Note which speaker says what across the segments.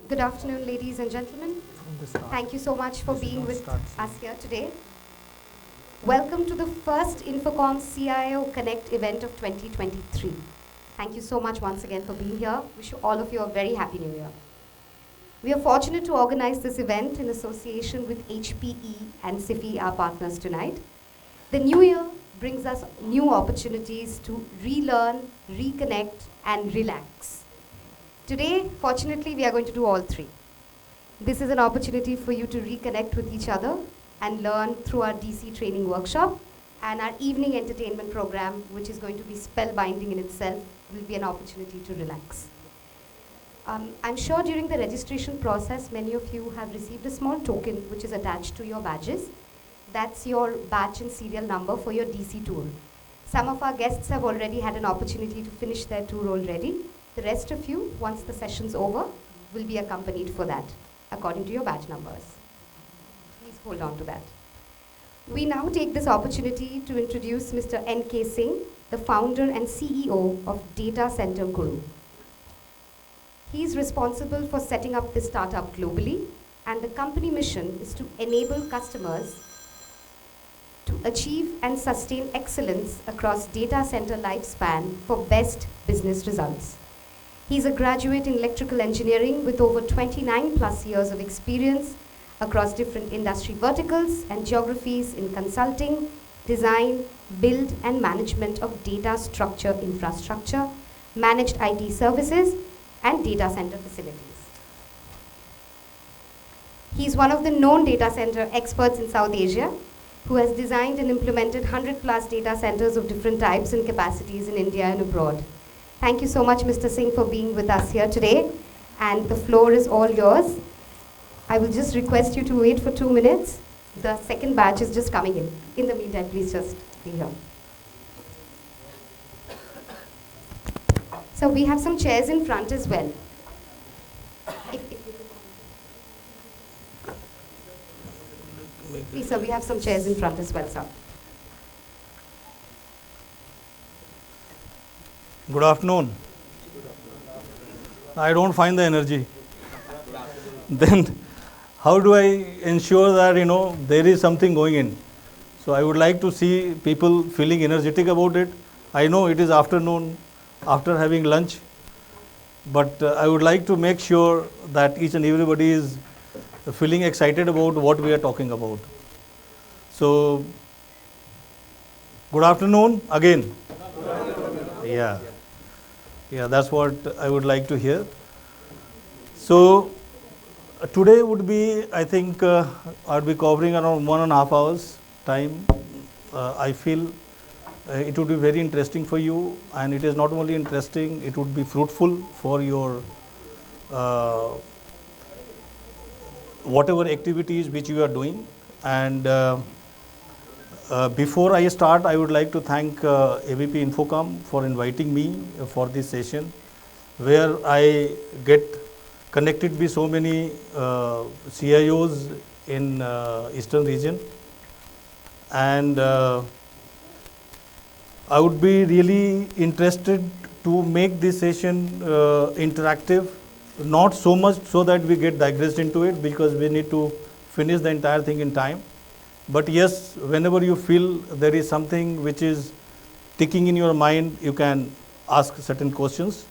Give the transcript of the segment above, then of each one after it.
Speaker 1: Good afternoon, ladies and gentlemen. Thank you so much for being with us here today. Welcome to the first Infocom CIO Connect event of 2023. Thank you so much once again for being here. Wish all of you a very happy new year. We are fortunate to organize this event in association with HPE and SIFI, our partners tonight. The new year brings us new opportunities to relearn, reconnect, and relax. Today, fortunately, we are going to do all three. This is an opportunity for you to reconnect with each other and learn through our DC training workshop, and our evening entertainment program, which is going to be spellbinding in itself, will be an opportunity to relax. I'm sure during the registration process, many of you have received a small token which is attached to your badges. That's your batch and serial number for your DC tour. Some of our guests have already had an opportunity to finish their tour already. The rest of you, once the session's over, will be accompanied for that, according to your badge numbers. Please hold on to that. We now take this opportunity to introduce Mr. N.K. Singh, the founder and CEO of Data Center Guru. He is responsible for setting up this startup globally, and the company mission is to enable customers to achieve and sustain excellence across data center lifespan for best business results. He's a graduate in electrical engineering with over 29 plus years of experience across different industry verticals and geographies in consulting, design, build, and management of data structure infrastructure, managed IT services, and data center facilities. He's one of the known data center experts in South Asia who has designed and implemented 100 plus data centers of different types and capacities in India and abroad. Thank you so much, Mr. Singh, for being with us here today, and the floor is all yours. I will just request you to wait for 2 minutes. The second batch is just coming in. In the meantime, please just be here. So we have some chairs in front as well. Please, sir, we have some chairs in front as well, sir.
Speaker 2: Good afternoon. I don't find the energy. Then how do I ensure that, there is something going in? So I would like to see people feeling energetic about it. I know it is afternoon, after having lunch, but I would like to make sure that each and everybody is feeling excited about what we are talking about. So, good afternoon again. Yeah, that's what I would like to hear. So, today would be, I think, I'll be covering around 1.5 hours time. I feel it would be very interesting for you, and it is not only interesting, it would be fruitful for your whatever activities which you are doing. And before I start, I would like to thank AVP Infocom for inviting me for this session, where I get connected with so many CIOs in Eastern region. And I would be really interested to make this session interactive, not so much so that we get digressed into it, because we need to finish the entire thing in time. But yes, whenever you feel there is something which is ticking in your mind, you can ask certain questions.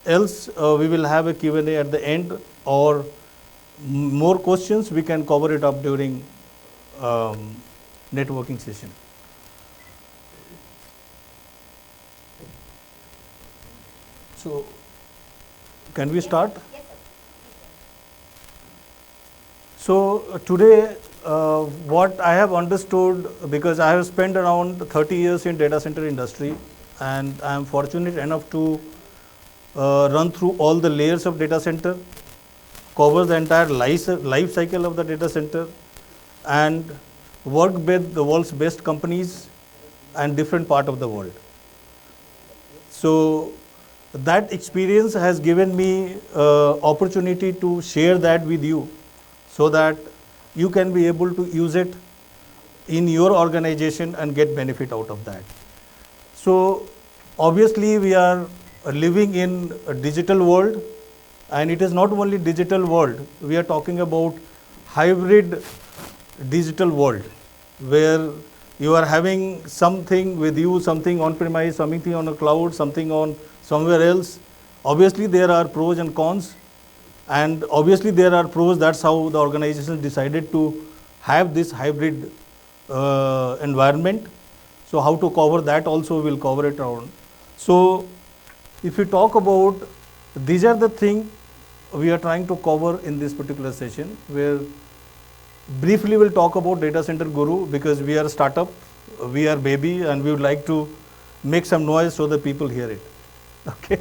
Speaker 2: Else, we will have a Q&A at the end, or more questions we can cover it up during networking session. So, can we start?
Speaker 1: Yes, sir.
Speaker 2: So, today, what I have understood, because I have spent around 30 years in data center industry, and I am fortunate enough to run through all the layers of data center, cover the entire life cycle of the data center, and work with the world's best companies and different part of the world. So that experience has given me opportunity to share that with you, so that you can be able to use it in your organization and get benefit out of that. So obviously we are living in a digital world, And it is not only digital world, we are talking about hybrid digital world, where you are having something with you, something on premise, something on a cloud, something on somewhere else. Obviously there are pros and cons, and obviously there are pros. That's how the organization decided to have this hybrid environment. So how to cover that also, we'll cover it around. So if we talk about, these are the things we are trying to cover in this particular session, where briefly we'll talk about Data Center Guru, because we are a startup, we are baby, and we would like to make some noise so that people hear it. Okay.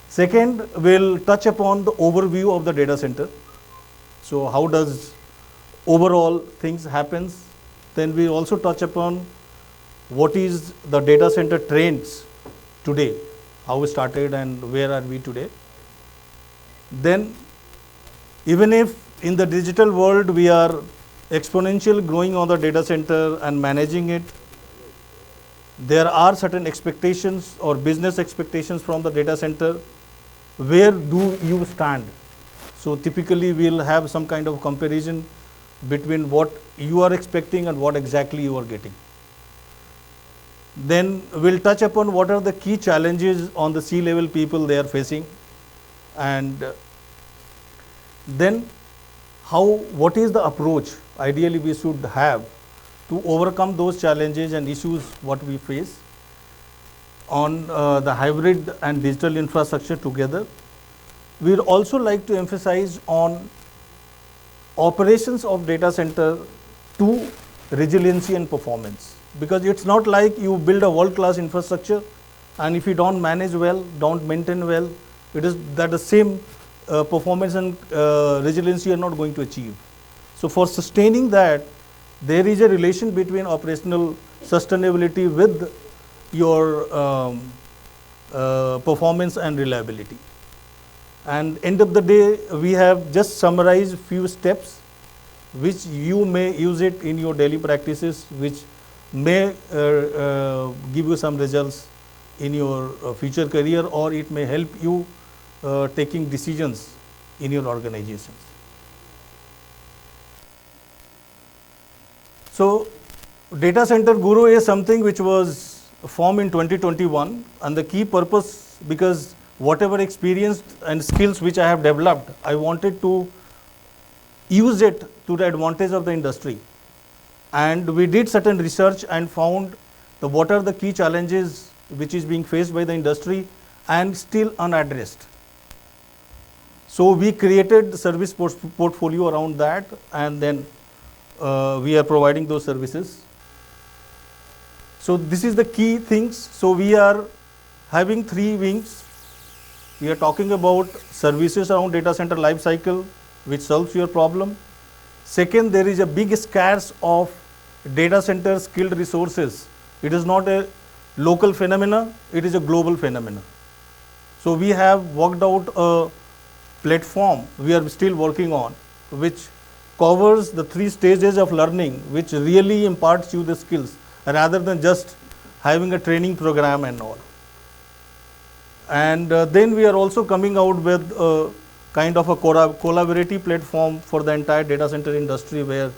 Speaker 2: Second, we'll touch upon the overview of the data center. So how does overall things happens. Then we also touch upon what is the data center trends today, how we started and where are we today. Then even if in the digital world we are exponential growing on the data center and managing it, there are certain expectations or business expectations from the data center. Where do you stand? So typically we'll have some kind of comparison between what you are expecting and what exactly you are getting. Then we'll touch upon what are the key challenges on the C-level people they are facing, and then what is the approach ideally we should have to overcome those challenges and issues what we face on the hybrid and digital infrastructure together. We would also like to emphasize on operations of data center to resiliency and performance, because it's not like you build a world-class infrastructure and if you don't manage well, don't maintain well, it is that the same performance and resiliency you are not going to achieve. So for sustaining that, there is a relation between operational sustainability with your performance and reliability. And end of the day, we have just summarized few steps which you may use it in your daily practices, which may give you some results in your future career, or it may help you taking decisions in your organizations. So Data Center Guru is something which was formed in 2021, and the key purpose, because whatever experience and skills which I have developed, I wanted to use it to the advantage of the industry. And we did certain research and found what are the key challenges which is being faced by the industry and still unaddressed. So we created the service portfolio around that, and then we are providing those services. So this is the key things. So we are having 3 wings. We are talking about services around data center life cycle, which solves your problem. Second, there is a big scarce of data center skilled resources. It is not a local phenomena, it is a global phenomena. So we have worked out a platform we are still working on, which covers the 3 stages of learning, which really imparts you the skills rather than just having a training program and all. And then we are also coming out with a kind of a collaborative platform for the entire data center industry, where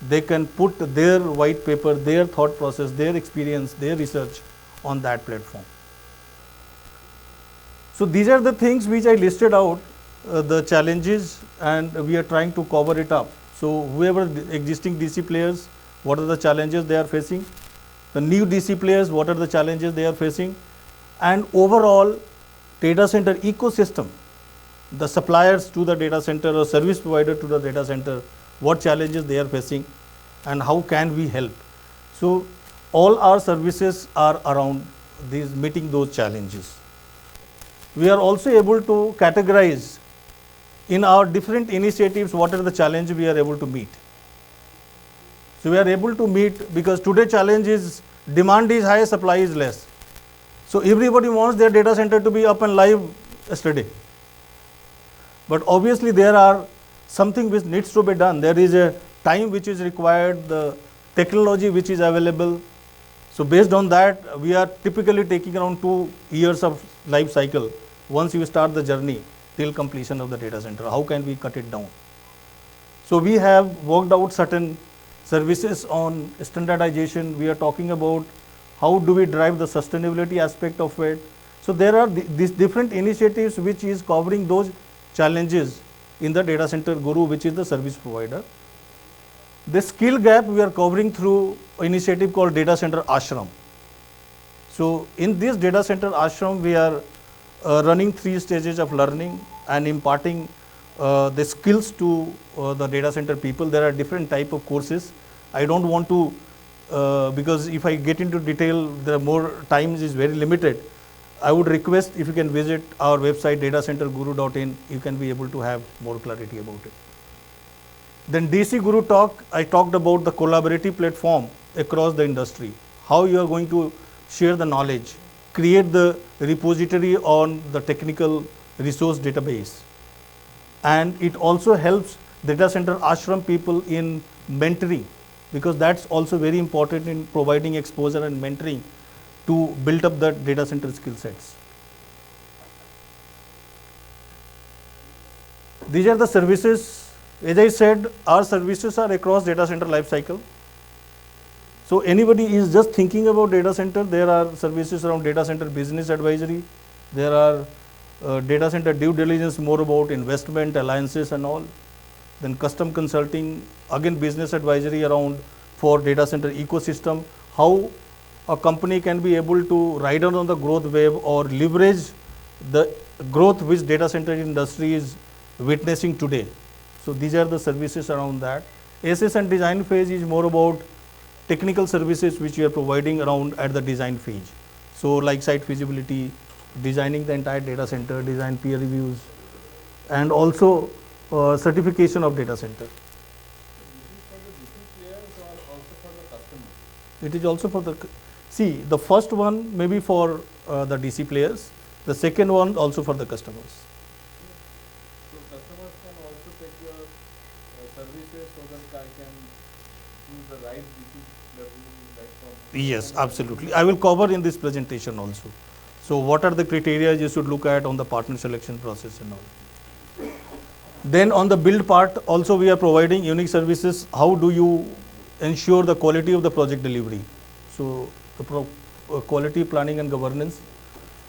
Speaker 2: they can put their white paper, their thought process, their experience, their research on that platform. So these are the things which I listed out, the challenges, and we are trying to cover it up. So whoever the existing DC players, what are the challenges they are facing? The new DC players, what are the challenges they are facing? And overall data center ecosystem, the suppliers to the data center or service provider to the data center, what challenges they are facing and how can we help. So all our services are around these, meeting those challenges. We are also able to categorize in our different initiatives what are the challenges we are able to meet. So we are able to meet, because today challenge is demand is high, supply is less. So everybody wants their data center to be up and live yesterday. But obviously there are something which needs to be done. There is a time which is required, the technology which is available. So based on that, we are typically taking around 2 years of life cycle. Once you start the journey, till completion of the data center. How can we cut it down? So we have worked out certain services on standardization. We are talking about how do we drive the sustainability aspect of it. So there are these different initiatives which is covering those challenges in the data center guru, which is the service provider. The skill gap we are covering through an initiative called Data Center Ashram. So in this data center ashram, we are running 3 stages of learning and imparting the skills to the data center people. There are different type of courses. I don't want to, because if I get into detail, the more times is very limited. I would request if you can visit our website datacenterguru.in, you can be able to have more clarity about it. Then DC Guru Talk, I talked about the collaborative platform across the industry, how you are going to share the knowledge, create the repository on the technical resource database. And it also helps data center ashram people in mentoring, because that's also very important in providing exposure and mentoring to build up the data center skill sets. These are the services. As I said, our services are across data center life cycle. So anybody is just thinking about data center, there are services around data center business advisory. There are data center due diligence, more about investment, alliances and all. Then custom consulting, again business advisory around for data center ecosystem, how a company can be able to ride on the growth wave or leverage the growth which data center industry is witnessing today. So these are the services around that. SS and design phase is more about technical services which we are providing around at the design phase. So like site feasibility, designing the entire data center, design peer reviews, and also certification of data center. It is also for the, see, the first one may be for the DC players, the second one also for the customers.
Speaker 3: So customers can also take your services so that I can choose the right DC level right from.
Speaker 2: Yes, absolutely. I will cover in this presentation also. So what are the criteria you should look at on the partner selection process and all. Then on the build part also we are providing unique services. How do you ensure the quality of the project delivery? So the quality planning and governance.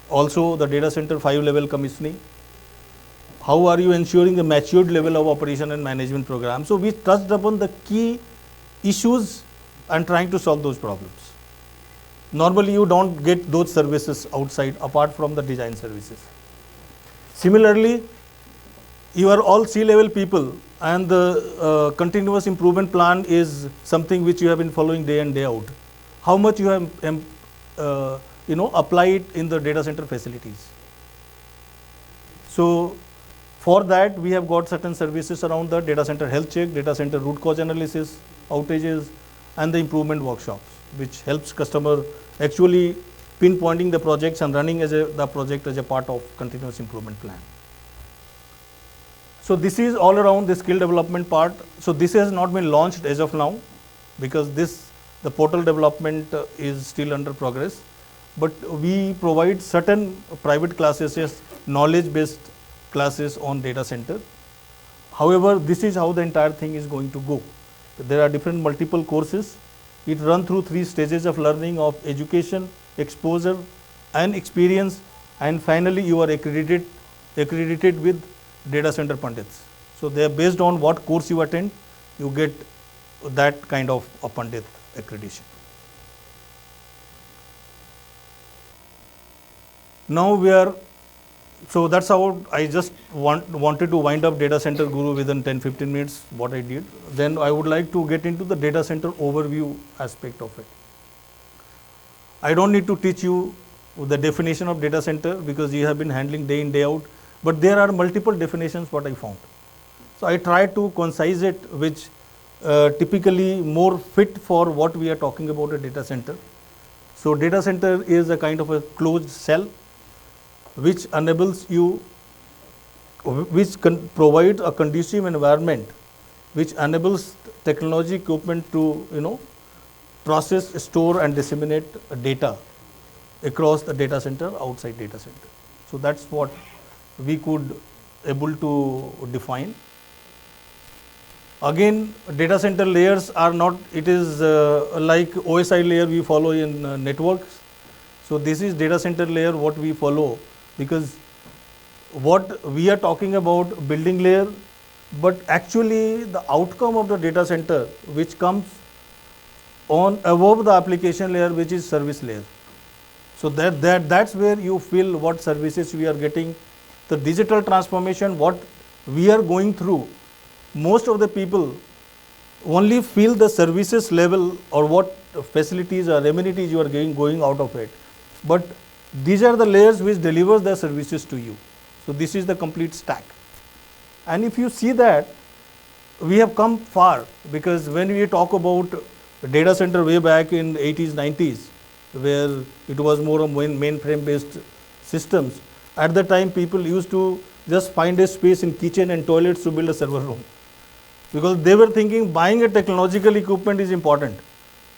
Speaker 2: Also the data center 5-level commissioning. How are you ensuring the matured level of operation and management program? So we touched upon the key issues and trying to solve those problems. Normally you don't get those services outside apart from the design services. Similarly, you are all C-level people and the continuous improvement plan is something which you have been following day in, day out. How much you have applied in the data center facilities. So for that we have got certain services around the data center health check, data center root cause analysis, outages and the improvement workshops, which helps customer actually pinpointing the projects and running the project as a part of continuous improvement plan. So this is all around the skill development part. So this has not been launched as of now because the portal development is still under progress. But we provide certain private classes, knowledge-based classes on data center. However, this is how the entire thing is going to go. There are different multiple courses. It runs through 3 stages of learning of education, exposure and experience, and finally you are accredited with data center pundits. So they are based on what course you attend, you get that kind of a pundit accreditation. Now we are, so that's how I just wanted to wind up Data Center Guru within 10-15 minutes, what I did. Then I would like to get into the data center overview aspect of it. I don't need to teach you the definition of data center because you have been handling day in, day out, but there are multiple definitions what I found. So I tried to concise it, which typically more fit for what we are talking about a data center. So data center is a kind of a closed cell which enables you, which provides a conducive environment, which enables technology equipment to process, store and disseminate data across the data center, outside data center. So that's what we could able to define. Again, data center layers are not, it is like OSI layer we follow in networks. So this is data center layer what we follow, because what we are talking about building layer, but actually the outcome of the data center which comes on above the application layer, which is service layer. So that's where you feel what services we are getting, the digital transformation, what we are going through. Most of the people only feel the services level or what facilities or amenities you are going out of it. But these are the layers which delivers the services to you. So this is the complete stack. And if you see that, we have come far, because when we talk about data center way back in 80s, 90s, where it was more of mainframe based systems, at the time people used to just find a space in kitchen and toilets to build a server room. Because they were thinking buying a technological equipment is important,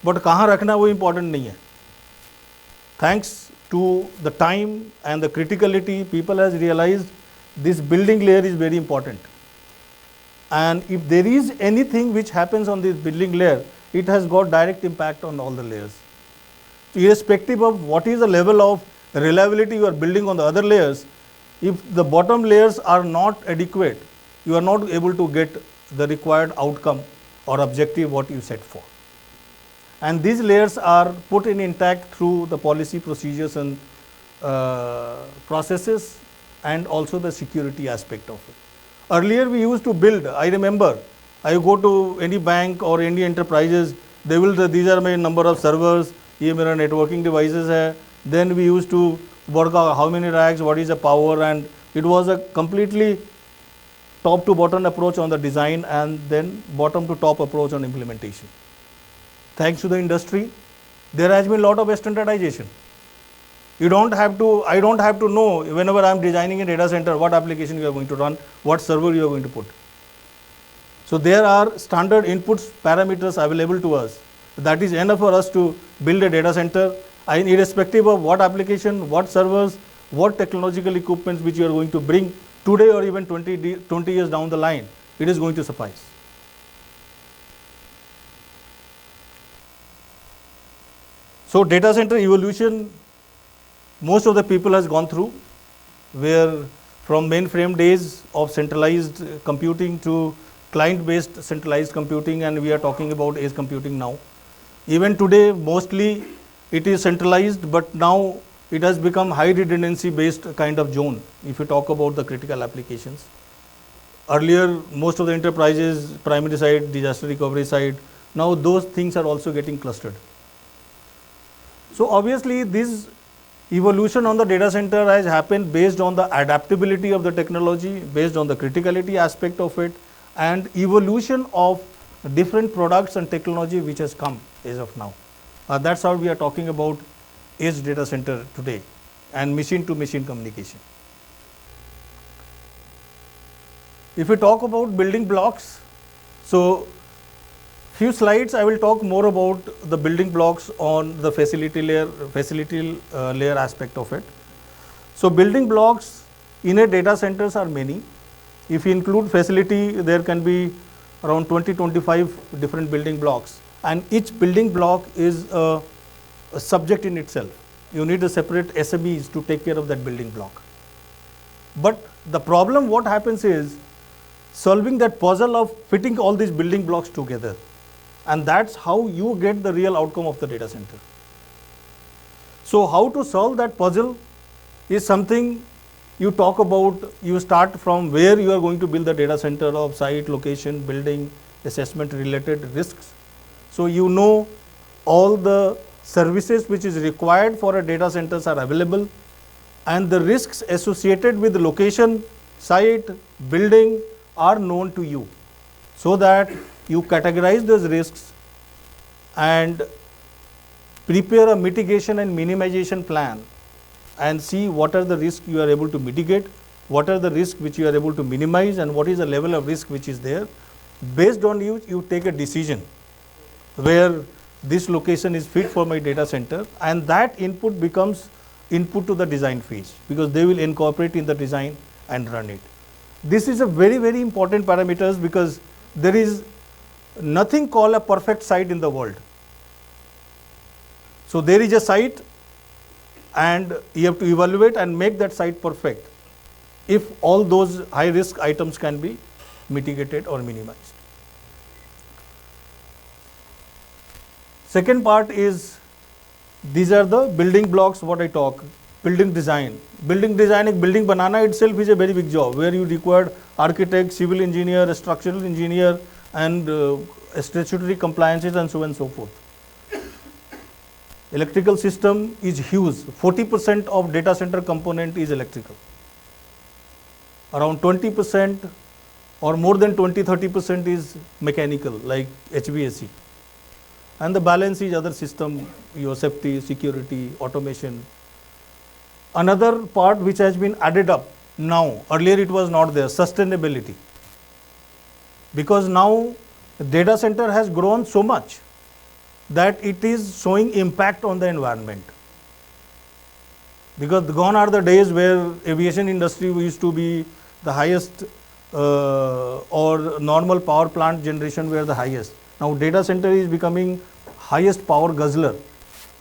Speaker 2: but kahan rakhna wo important nahi hai. Thanks to the time and the criticality, people has realized this building layer is very important. And if there is anything which happens on this building layer, it has got direct impact on all the layers. So irrespective of what is the level of reliability you are building on the other layers, if the bottom layers are not adequate, you are not able to get the required outcome or objective what you set for. And these layers are put in intact through the policy, procedures and processes, and also the security aspect of it. Earlier we used to build, I remember, I go to any bank or any enterprises, they will, these are my number of servers, ये मेरा networking devices है. Then we used to work out how many racks, what is the power, and it was a completely top to bottom approach on the design and then bottom to top approach on implementation. Thanks to the industry, there has been a lot of standardization. You don't have to, I don't have to know whenever I am designing a data center what application you are going to run, what server you are going to put. So there are standard inputs, parameters available to us. That is enough for us to build a data center, irrespective of what application, what servers, what technological equipments which you are going to bring today or even 20 years down the line, it is going to suffice. So data center evolution, most of the people has gone through, where from mainframe days of centralized computing to client-based centralized computing, and we are talking about edge computing now. Even today, mostly it is centralized, but now it has become high redundancy based kind of zone if you talk about the critical applications. Earlier, most of the enterprises, primary side, disaster recovery side, now those things are also getting clustered. So obviously, this evolution on the data center has happened based on the adaptability of the technology, based on the criticality aspect of it, and evolution of different products and technology which has come as of now. That's how we are talking about edge data center today and machine to machine communication. If we talk about building blocks, so few slides I will talk more about the building blocks on the facility layer aspect of it. So building blocks in a data centers are many. If you include facility, there can be around 20-25 different building blocks, and each building block is a subject in itself. You need a separate SMEs to take care of that building block. But the problem what happens is solving that puzzle of fitting all these building blocks together, and that's how you get the real outcome of the data center. So how to solve that puzzle is something you talk about. You start from where you are going to build the data center, of site, location, building, assessment related risks. So you know all the services which is required for a data centers are available, and the risks associated with location, site, building are known to you, so that you categorize those risks and prepare a mitigation and minimization plan and see what are the risks you are able to mitigate, what are the risks which you are able to minimize, and what is the level of risk which is there. Based on you take a decision where this location is fit for my data center, and that input becomes input to the design phase, because they will incorporate in the design and run it. This is a very, very important parameters because there is nothing called a perfect site in the world. So there is a site and you have to evaluate and make that site perfect if all those high risk items can be mitigated or minimized. Second part is, these are the building blocks what I talk. Building design. Building design, एक building banana itself is a very big job where you require architect, civil engineer, structural engineer and statutory compliances and so on and so forth. Electrical system is huge. 40% of data center component is electrical. Around 20% or more than 20-30% is mechanical like HVAC. And the balance is other system, your safety, security, automation. Another part which has been added up now, earlier it was not there, sustainability. Because now data center has grown so much that it is showing impact on the environment. Because gone are the days where aviation industry used to be the highest or normal power plant generation were the highest. Now data center is becoming highest power guzzler.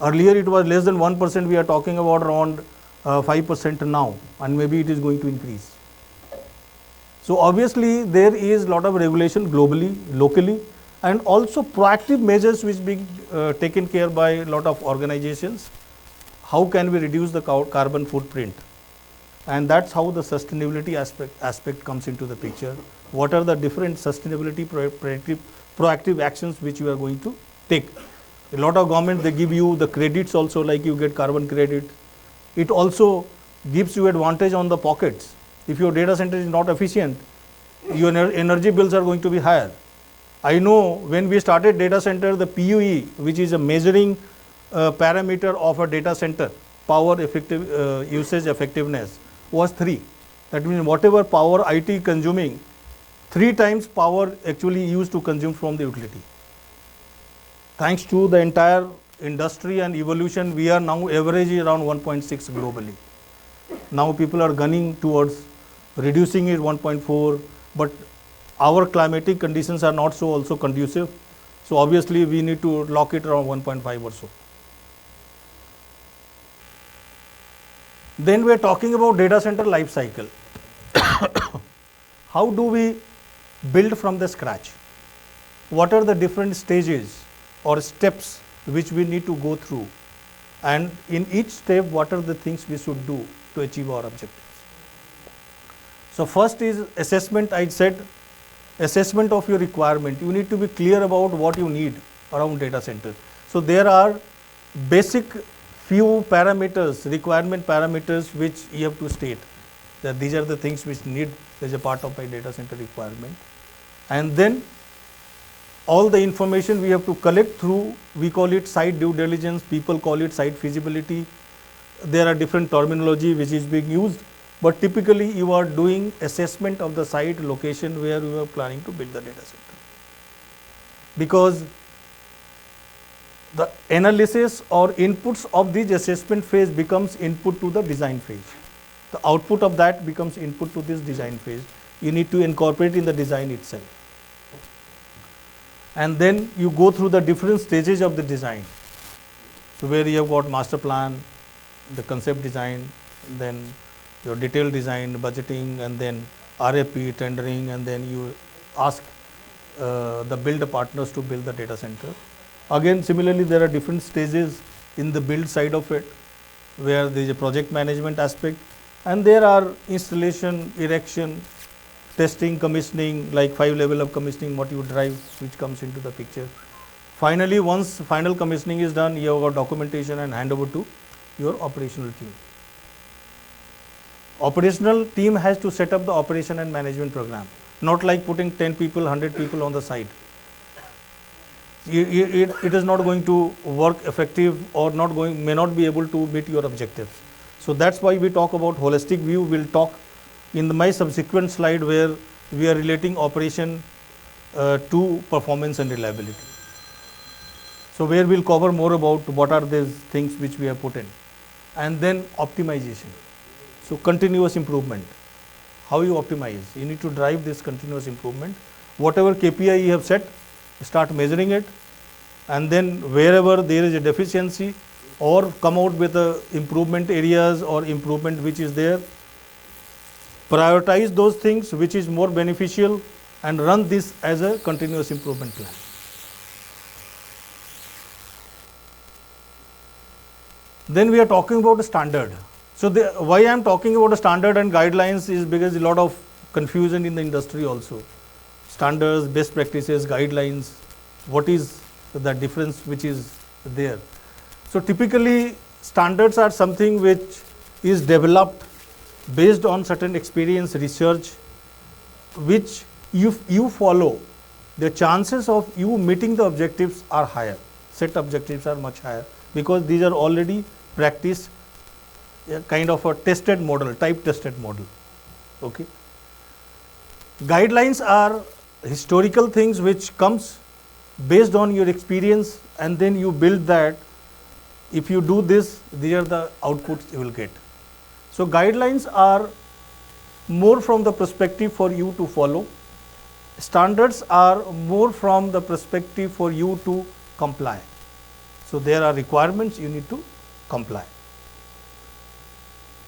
Speaker 2: Earlier it was less than 1%, we are talking about around 5% now, and maybe it is going to increase. So obviously there is lot of regulation globally, locally, and also proactive measures which being taken care by a lot of organizations. How can we reduce the carbon footprint? And that's how the sustainability aspect comes into the picture. What are the different sustainability proactive actions which you are going to take? A lot of government, they give you the credits also, like you get carbon credit. It also gives you advantage on the pockets. If your data center is not efficient, your energy bills are going to be higher. I know when we started data center, the PUE, which is a measuring parameter of a data center, power usage effectiveness, was 3. That means whatever power IT consuming, 3 times power actually used to consume from the utility. Thanks to the entire industry and evolution, we are now averaging around 1.6 globally. Now people are gunning towards reducing it 1.4, but our climatic conditions are not so also conducive. So obviously we need to lock it around 1.5 or so. Then we are talking about data center life cycle. How do we build from the scratch? What are the different stages or steps which we need to go through? And in each step, what are the things we should do to achieve our objectives? So first is assessment. I said assessment of your requirement. You need to be clear about what you need around data center. So there are basic few parameters, requirement parameters which you have to state that these are the things which need as a part of my data center requirement. And then all the information we have to collect through, we call it site due diligence, people call it site feasibility. There are different terminology which is being used, but typically you are doing assessment of the site location where you are planning to build the data center. Because the analysis or inputs of this assessment phase becomes input to the design phase. The output of that becomes input to this design phase. You need to incorporate in the design itself. And then you go through the different stages of the design. So where you have got master plan, the concept design, then your detailed design, budgeting, and then RFP, tendering, and then you ask the builder partners to build the data center. Again, similarly, there are different stages in the build side of it, where there is a project management aspect, and there are installation, erection, testing, commissioning, like 5 level of commissioning, what you drive, which comes into the picture. Finally, once final commissioning is done, you have got documentation and hand over to your operational team. Operational team has to set up the operation and management program, not like putting 10 people, 100 people on the site. It is not going to work effective or may not be able to meet your objectives. So that's why we talk about holistic view. We'll talk in my subsequent slide where we are relating operation to performance and reliability. So where we'll cover more about what are these things which we have put in. And then optimization. So continuous improvement. how you optimize. You need to drive this continuous improvement. Whatever KPI you have set, start measuring it, and then wherever there is a deficiency or come out with improvement areas or improvement which is there, prioritize those things which is more beneficial and run this as a continuous improvement plan. Then we are talking about a standard. So why I am talking about a standard and guidelines is because a lot of confusion in the industry also. Standards, best practices, guidelines, what is the difference which is there. So typically standards are something which is developed based on certain experience, research, which you follow, the chances of you meeting the objectives are higher. Set objectives are much higher because these are already practiced, kind of a tested model, type tested model. Okay. Guidelines are historical things which comes based on your experience, and then you build that. If you do this, these are the outputs you will get. So guidelines are more from the perspective for you to follow. Standards are more from the perspective for you to comply. So there are requirements you need to comply.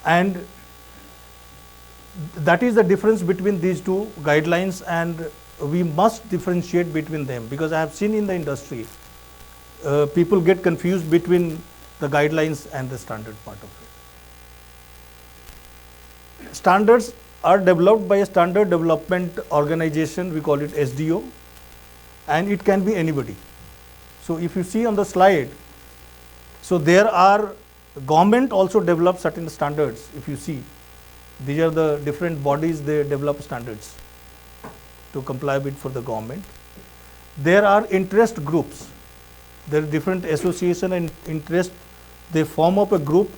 Speaker 2: And that is the difference between these two guidelines, and we must differentiate between them, because I have seen in the industry people get confused between the guidelines and the standard part of it. Standards are developed by a standard development organization, we call it SDO, and it can be anybody. So if you see on the slide, so there are, government also develops certain standards. If you see, these are the different bodies, they develop standards to comply with for the government. There are interest groups. There are different association and interest. They form up a group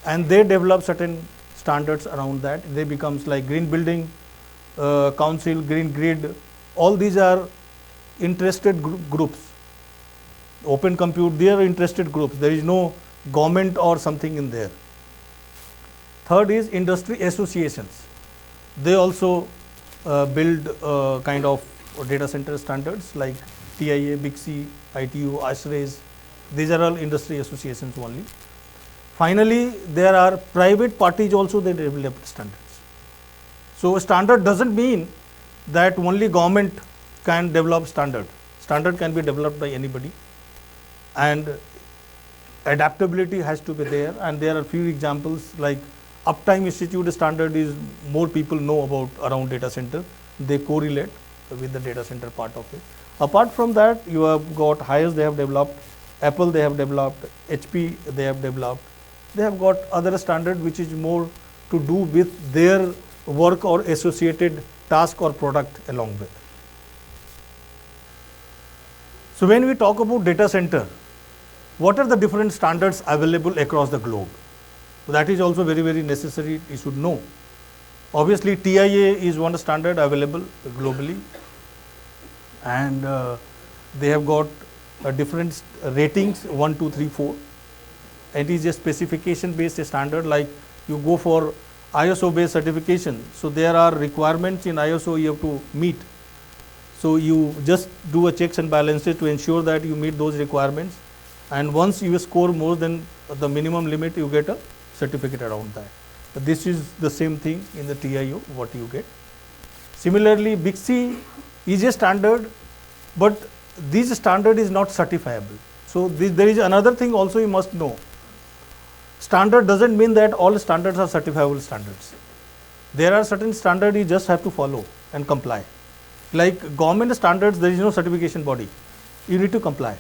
Speaker 2: and they develop certain standards around that. They becomes like Green Building Council, Green Grid. All these are interested groups. Open Compute, they are interested groups. There is no government or something in there. Third is industry associations. They also build kind of data center standards like TIA, BICSI, ITU, ASHRAEs. These are all industry associations only. Finally, there are private parties also, they develop standards. So a standard doesn't mean that only government can develop standard. Standard can be developed by anybody, and adaptability has to be there. And there are few examples like Uptime Institute standard is more people know about around data center. They correlate with the data center part of it. Apart from that, you have got Hires, they have developed, Apple they have developed, HP they have developed. They have got other standard which is more to do with their work or associated task or product along with. So when we talk about data center, what are the different standards available across the globe? So that is also very, very necessary, you should know. Obviously, TIA is one standard available globally, and they have got different ratings 1, 2, 3, 4. It is a specification based standard, like you go for ISO based certification. So there are requirements in ISO you have to meet. So you just do a checks and balances to ensure that you meet those requirements. And once you score more than the minimum limit, you get a certificate around that. But this is the same thing in the TIO, what you get. Similarly, BICSI is a standard, but this standard is not certifiable. So there is another thing also you must know. Standard doesn't mean that all standards are certifiable standards. There are certain standards you just have to follow and comply. Like government standards, there is no certification body. You need to comply.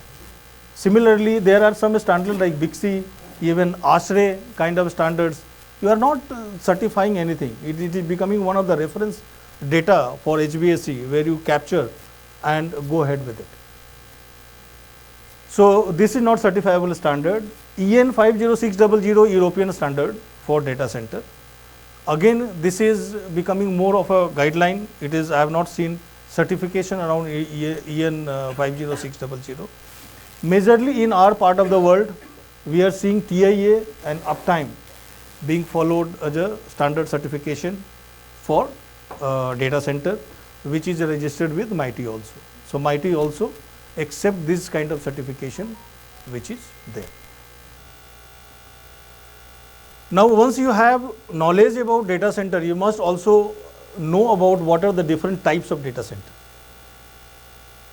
Speaker 2: Similarly, there are some standards like BICSI, even ASHRAE kind of standards. You are not certifying anything. It is becoming one of the reference data for HVAC where you capture and go ahead with it. So this is not certifiable standard. EN 50600 European standard for data center. Again, this is becoming more of a guideline. It is, I have not seen certification around EN 50600. Majorly in our part of the world, we are seeing TIA and Uptime being followed as a standard certification for data center, which is registered with MIT also. So MIT also accept this kind of certification which is there. Now once you have knowledge about data center, you must also know about what are the different types of data center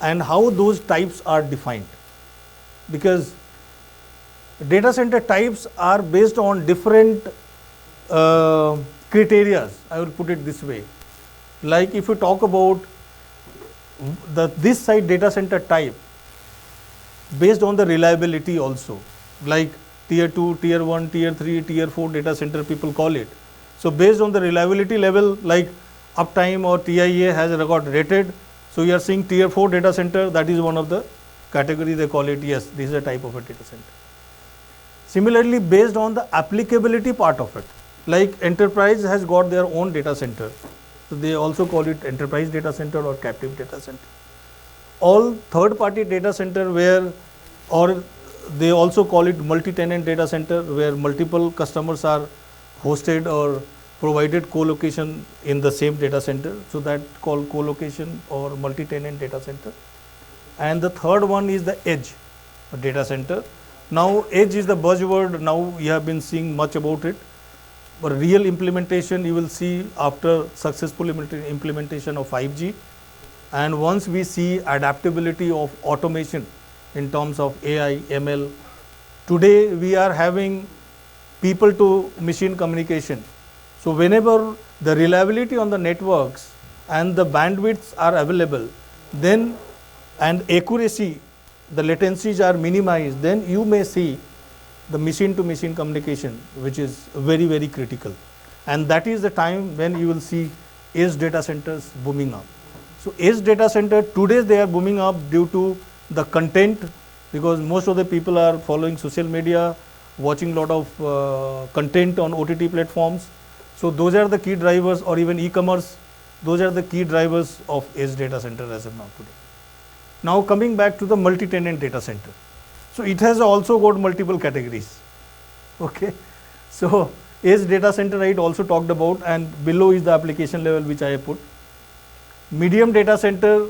Speaker 2: and how those types are defined, because data center types are based on different criteria. I will put it this way. Like if you talk about this side data center type, based on the reliability also, like tier 2, tier 1, tier 3, tier 4 data center people call it. So based on the reliability level, like uptime or TIA has got rated. So you are seeing tier 4 data center, that is one of the category they call it. Yes, this is a type of a data center. Similarly, based on the applicability part of it, like enterprise has got their own data center. So they also call it enterprise data center or captive data center. All third party data center where, or they also call it multi-tenant data center, where multiple customers are hosted or provided co-location in the same data center. So that called co-location or multi-tenant data center. And the third one is the edge data center. Now edge is the buzzword, now you have been seeing much about it, but real implementation you will see after successful implementation of 5G, and once we see adaptability of automation in terms of AI, ML. Today we are having people to machine communication. So whenever the reliability on the networks and the bandwidths are available, then and accuracy, the latencies are minimized, then you may see the machine to machine communication, which is very, very critical. And that is the time when you will see edge data centers booming up. So edge data center today they are booming up due to the content, because most of the people are following social media, watching lot of content on OTT platforms. So those are the key drivers, or even e-commerce, those are the key drivers of edge data center as of now today. Now coming back to the multi-tenant data center. So it has also got multiple categories. Okay. So edge data center I also talked about, and below is the application level which I have put. Medium data center,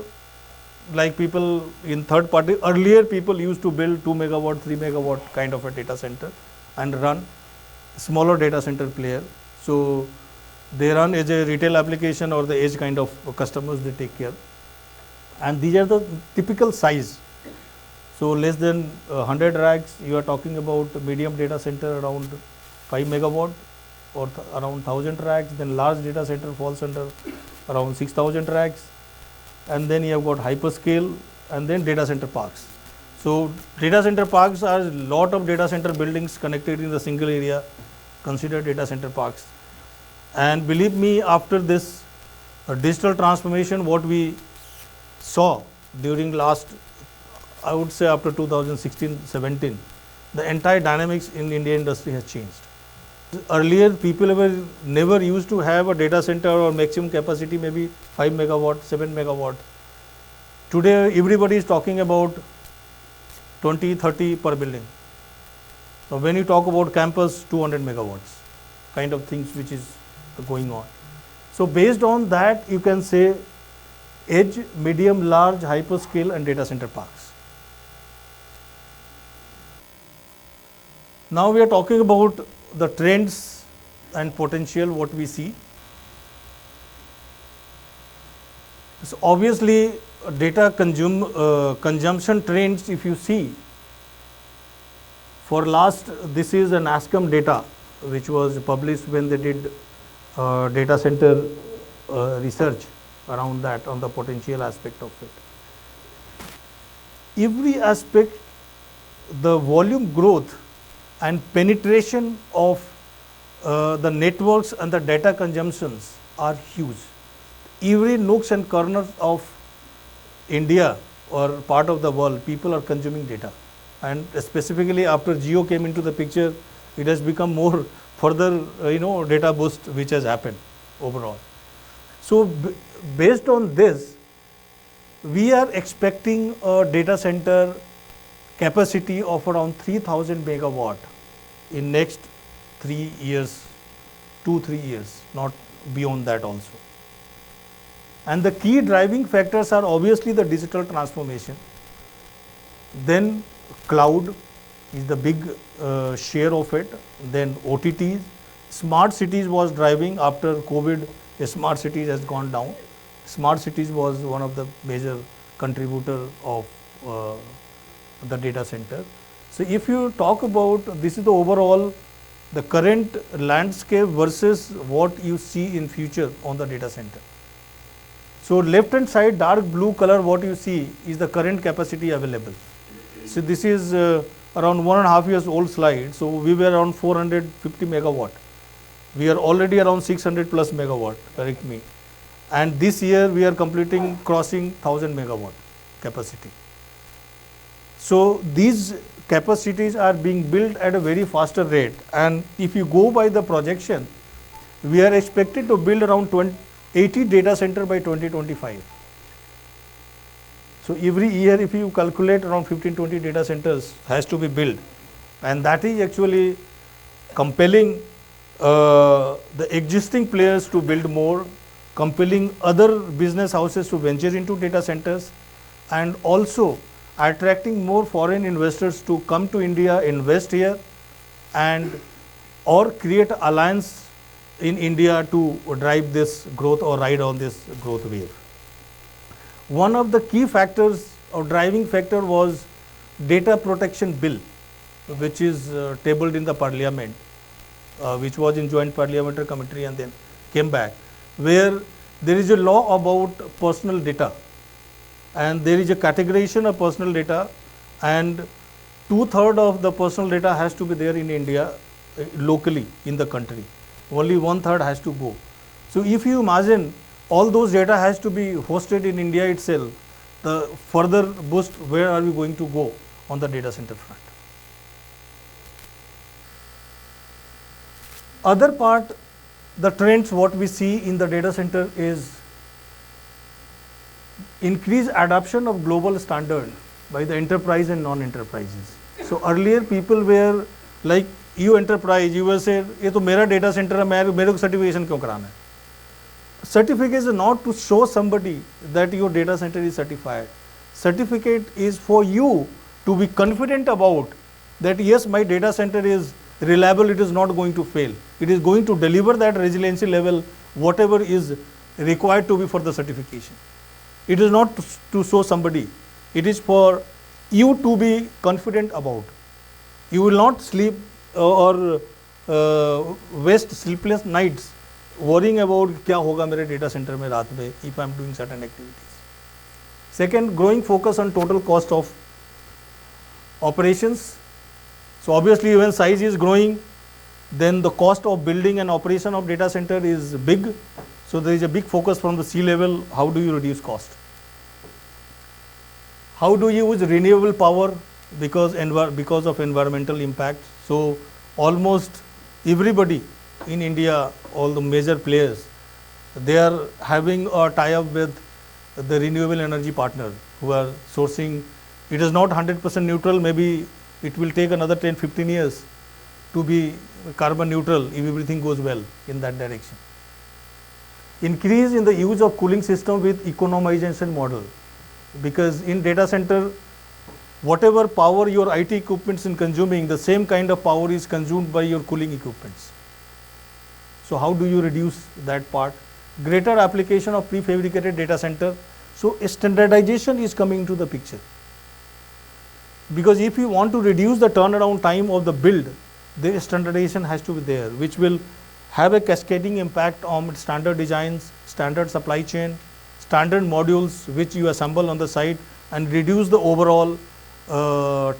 Speaker 2: like people in third party, earlier people used to build 2 megawatt, 3 megawatt kind of a data center and run smaller data center player. So they run as a retail application or the edge kind of customers they take care. And these are the typical size. So less than 100 racks, you are talking about medium data center around 5 megawatt or around 1000 racks. Then large data center falls under around 6000 racks. And then you have got hyperscale and then data center parks. So data center parks are a lot of data center buildings connected in the single area, considered data center parks. And believe me, after this digital transformation, what we saw during last, I would say after 2016-17, the entire dynamics in Indian industry has changed. Earlier, people were never used to have a data center or maximum capacity maybe 5 megawatt, 7 megawatt. Today, everybody is talking about 20, 30 per building. So when you talk about campus, 200 megawatts kind of things which is going on. So based on that, you can say edge, medium, large, hyperscale and data center parks. Now we are talking about the trends and potential what we see. So obviously data consumption trends, if you see, for last, this is an ASCOM data which was published when they did data center research around that, on the potential aspect of it. Every aspect, the volume growth and penetration of the networks and the data consumptions are huge. Every nooks and corners of India or part of the world, people are consuming data. And specifically after Jio came into the picture, it has become more further, data boost which has happened overall. So based on this, we are expecting a data center capacity of around 3000 megawatt in next 3 years, 2-3 years, not beyond that also. And the key driving factors are obviously the digital transformation. Then cloud is the big share of it. Then OTTs. Smart cities was driving after COVID. Smart cities has gone down. Smart cities was one of the major contributor of the data center. So if you talk about, this is the overall, the current landscape versus what you see in future on the data center. So left hand side dark blue color, what you see is the current capacity available. So this is around 1.5 years old slide. So we were around 450 megawatt. We are already around 600 plus megawatt, correct me. And this year we are completing crossing 1000 megawatt capacity. So these capacities are being built at a very faster rate. And if you go by the projection, we are expected to build around 80 data center by 2025. So every year if you calculate around 15-20 data centers has to be built, and that is actually compelling the existing players to build more, compelling other business houses to venture into data centers, and also attracting more foreign investors to come to India, invest here, and or create alliance in India to drive this growth or ride on this growth wave. One of the key factors or driving factor was data protection bill, which is tabled in the parliament, which was in joint parliamentary committee and then came back, where there is a law about personal data, and there is a categorization of personal data, and 2/3 of the personal data has to be there in India locally in the country. Only 1/3 has to go. So if you imagine all those data has to be hosted in India itself, the further boost, where are we going to go on the data center front? Other part, the trends what we see in the data center is increased adoption of global standard by the enterprise and non-enterprises. So earlier people were like, you enterprise, you will say, ये तो मेरा data center है, मेरे को certification क्यों कराना है? Certificate is not to show somebody that your data center is certified. Certificate is for you to be confident about that yes, my data center is reliable, it is not going to fail. It is going to deliver that resiliency level, whatever is required to be for the certification. It is not to show somebody. It is for you to be confident about. You will not sleep or waste sleepless nights worrying about क्या होगा मेरे data center में रात में if I am doing certain activities. Second, growing focus on total cost of operations. So obviously when size is growing, then the cost of building and operation of data center is big. So there is a big focus from the C-level, how do you reduce cost? How do you use renewable power because of environmental impact? So almost everybody in India, all the major players, they are having a tie-up with the renewable energy partner who are sourcing. It is not 100% neutral, maybe it will take another 10-15 years to be carbon neutral if everything goes well in that direction. Increase in the use of cooling system with economization model, because in data center, whatever power your IT equipments is consuming, the same kind of power is consumed by your cooling equipments. So how do you reduce that part? Greater application of prefabricated data center. So standardization is coming into the picture. Because if you want to reduce the turnaround time of the build, the standardization has to be there, which will have a cascading impact on standard designs, standard supply chain, standard modules which you assemble on the site, and reduce the overall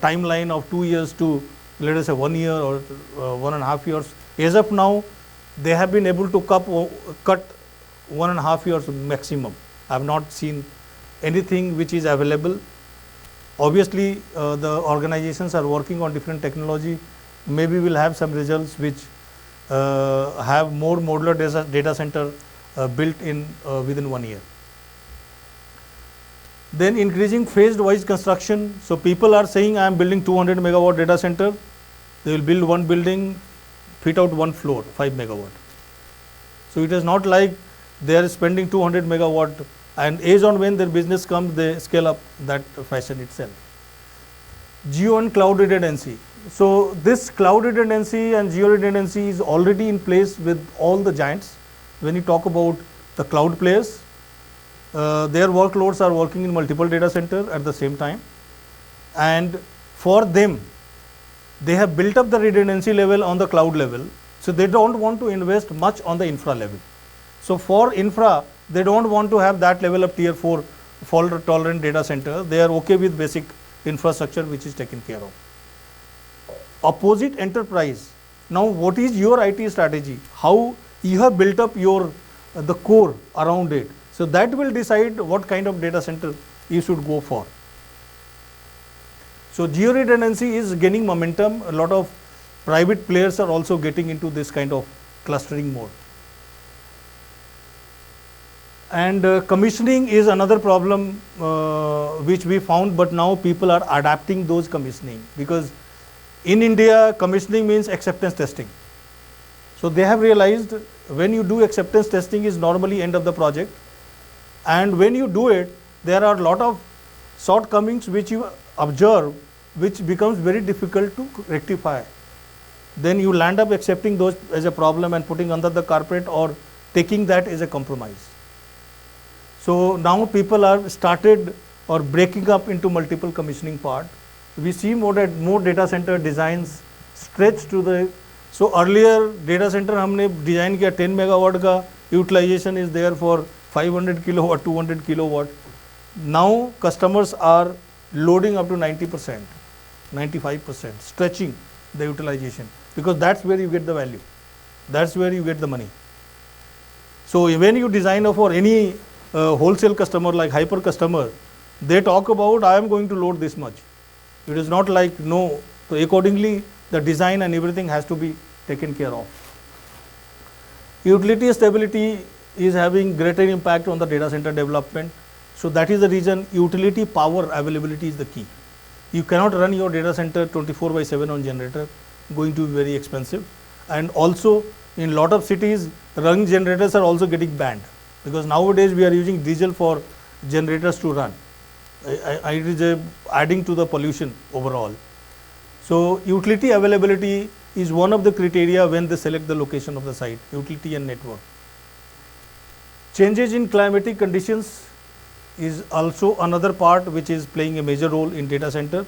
Speaker 2: timeline of 2 years to, let us say, 1 year or 1.5 years. As of now, they have been able to cut 1.5 years maximum. I have not seen anything which is available. Obviously, the organizations are working on different technology. Maybe we'll have some results which have more modular data center built in within 1 year. Then increasing phased wise construction. So people are saying I am building 200 megawatt data center. They will build one building, fit out one floor, 5 megawatt. So it is not like they are spending 200 megawatt, and as on when their business comes, they scale up that fashion itself. Geo and cloud redundancy. So this cloud redundancy and geo redundancy is already in place with all the giants. When you talk about the cloud players, their workloads are working in multiple data centers at the same time, and for them, they have built up the redundancy level on the cloud level, so they don't want to invest much on the infra level. So for infra, they don't want to have that level of tier 4 fault tolerant data center. They are okay with basic infrastructure which is taken care of. Opposite enterprise. Now what is your IT strategy? How you have built up your the core around it. So that will decide what kind of data center you should go for. So geo redundancy is gaining momentum. A lot of private players are also getting into this kind of clustering mode. And commissioning is another problem which we found, but now people are adapting those commissioning, because in India commissioning means acceptance testing. So they have realized when you do acceptance testing is normally end of the project, and when you do it, there are a lot of shortcomings which you observe, which becomes very difficult to rectify. Then you land up accepting those as a problem and putting under the carpet or taking that as a compromise. So now people are started or breaking up into multiple commissioning part. We see more data center designs stretch to the, so earlier data center हमने design किया 10 megawatt का utilization is there for 500 kilowatt, 200 kilowatt. Now customers are loading up to 90%, 95%, stretching the utilization, because that's where you get the value. That's where you get the money. So when you design for any wholesale customer like hyper customer, they talk about I am going to load this much. It is not like no. So accordingly the design and everything has to be taken care of. Utility stability is having greater impact on the data center development. So that is the reason utility power availability is the key. You cannot run your data center 24/7 on generator, going to be very expensive. And also in lot of cities, running generators are also getting banned, because nowadays we are using diesel for generators to run. It is adding to the pollution overall. So utility availability is one of the criteria when they select the location of the site, utility and network. Changes in climatic conditions is also another part which is playing a major role in data center.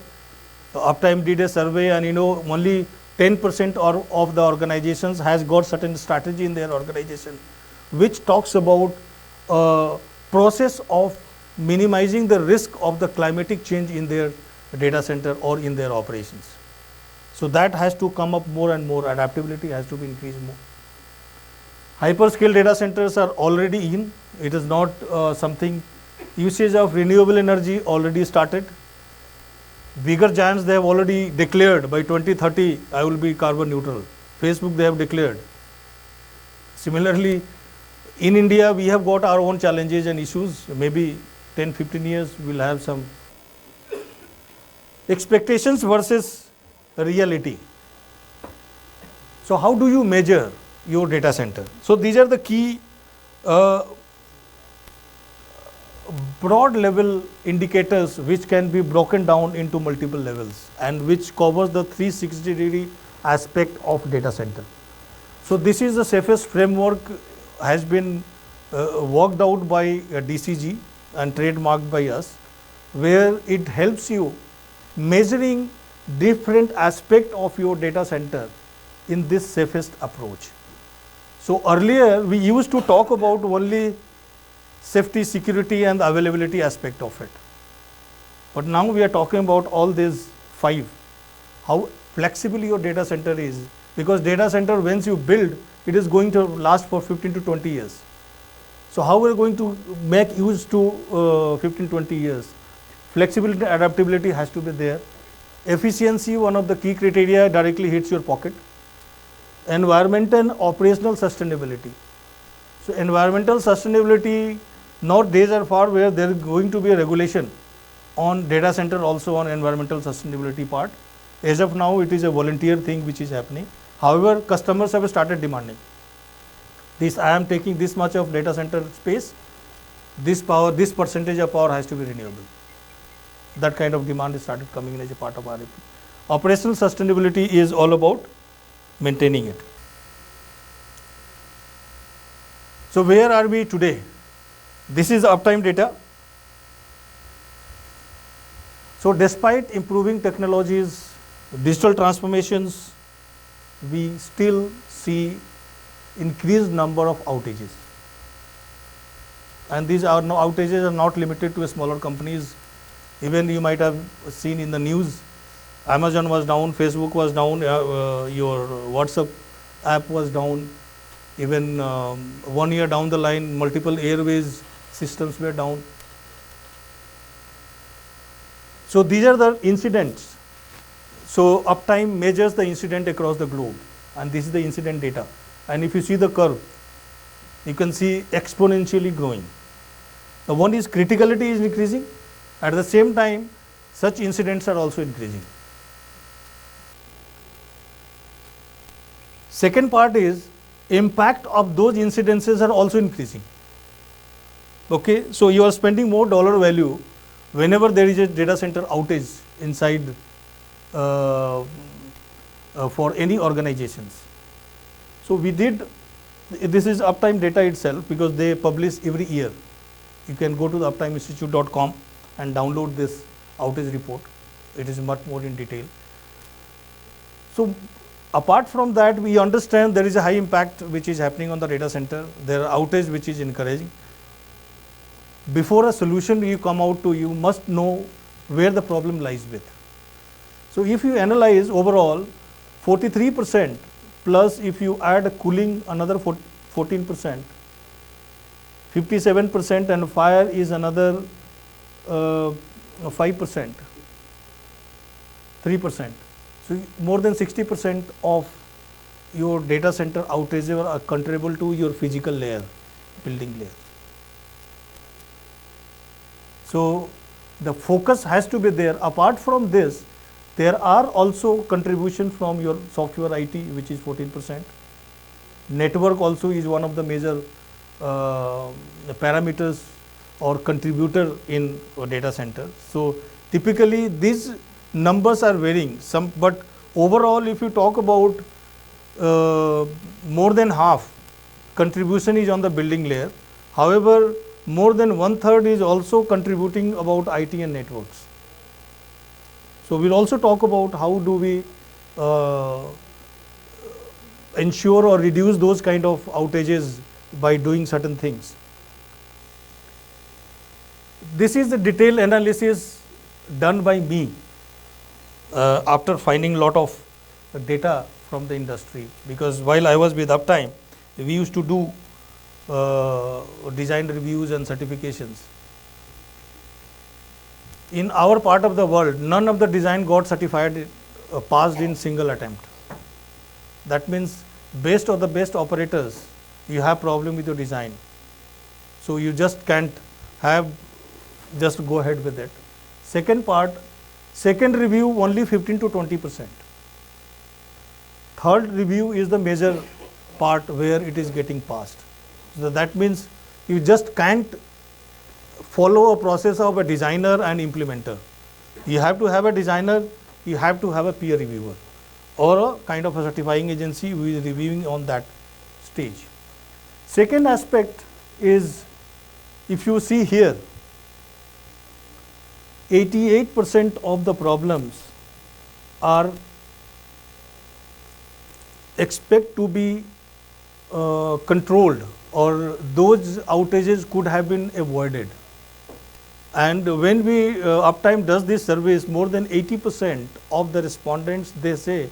Speaker 2: Uptime did a survey, and only 10% of the organizations has got certain strategy in their organization, which talks about process of minimizing the risk of the climatic change in their data center or in their operations. So that has to come up more and more, adaptability has to be increased more. Hyperscale data centers are already in, it is not something, usage of renewable energy already started. Bigger giants, they have already declared by 2030 I will be carbon neutral. Facebook, they have declared. Similarly, in India we have got our own challenges and issues. Maybe 10-15 years we will have some expectations versus reality. So how do you measure your data center? So these are the key broad level indicators which can be broken down into multiple levels and which covers the 360-degree aspect of data center. So this is the safest framework, has been worked out by DCG and trademarked by us, where it helps you measuring different aspect of your data center in this safest approach. So earlier we used to talk about only safety, security and availability aspect of it. But now we are talking about all these 5. How flexible your data center is, because data center once you build, it is going to last for 15 to 20 years. So how we are going to make use to 15-20 years? Flexibility, adaptability has to be there. Efficiency, one of the key criteria, directly hits your pocket. Environmental and operational sustainability. So environmental sustainability, not days are far where there is going to be a regulation on data center, also on environmental sustainability part. As of now, it is a volunteer thing which is happening. However, customers have started demanding. This I am taking this much of data center space, this power, this percentage of power has to be renewable. That kind of demand is started coming in as a part of RFP. Operational sustainability is all about maintaining it. So where are we today? This is uptime data. So despite improving technologies, digital transformations, we still see increased number of outages. And these are outages are not limited to smaller companies. Even you might have seen in the news, Amazon was down, Facebook was down, your WhatsApp app was down. Even 1 year down the line, multiple airways systems were down. So these are the incidents. So uptime measures the incident across the globe, and this is the incident data. And if you see the curve, you can see exponentially growing. The one is criticality is increasing. At the same time, such incidents are also increasing. Second part is impact of those incidences are also increasing. Okay, so you are spending more dollar value whenever there is a data center outage inside for any organizations. So we did, this is uptime data itself because they publish every year. You can go to the uptimeinstitute.com and download this outage report. It is much more in detail. So apart from that, we understand there is a high impact which is happening on the data center. There are outages which is encouraging. Before a solution you come out to, you must know where the problem lies with. So if you analyze overall 43% plus if you add cooling another 14%, 57% and fire is another 5%, 3%. So more than 60% of your data center outages are controllable to your physical layer, building layer. So the focus has to be there. Apart from this, there are also contribution from your software IT, which is 14%. Network also is one of the major parameters or contributor in a data center. So typically these numbers are varying, but overall if you talk about more than half contribution is on the building layer. However, more than 1/3 is also contributing about IT and networks. So we'll also talk about how do we ensure or reduce those kind of outages by doing certain things. This is the detailed analysis done by me after finding a lot of data from the industry, because while I was with Uptime, we used to do design reviews and certifications. In our part of the world, none of the design got certified, passed in single attempt. That means best of the best operators, you have problem with your design. So you just can't have, just go ahead with it. Second part, second review only 15 to 20%. Third review is the major part where it is getting passed. So that means you just can't follow a process of a designer and implementer. You have to have a designer, you have to have a peer reviewer or a kind of a certifying agency who is reviewing on that stage. Second aspect is, if you see here, 88% of the problems are expect to be controlled, or those outages could have been avoided. And when we Uptime does this service, more than 80% of the respondents, they say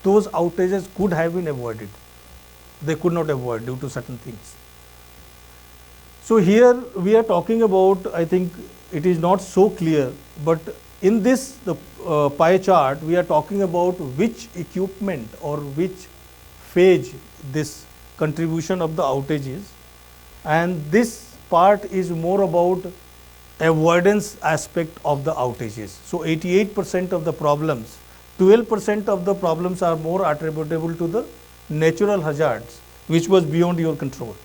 Speaker 2: those outages could have been avoided. They could not avoid due to certain things. So here we are talking about, I think it is not so clear, but in this pie chart we are talking about which equipment or which phase this contribution of the outages, and this part is more about avoidance aspect of the outages. So 88% of the problems, 12% of the problems are more attributable to the natural hazards, which was beyond your control.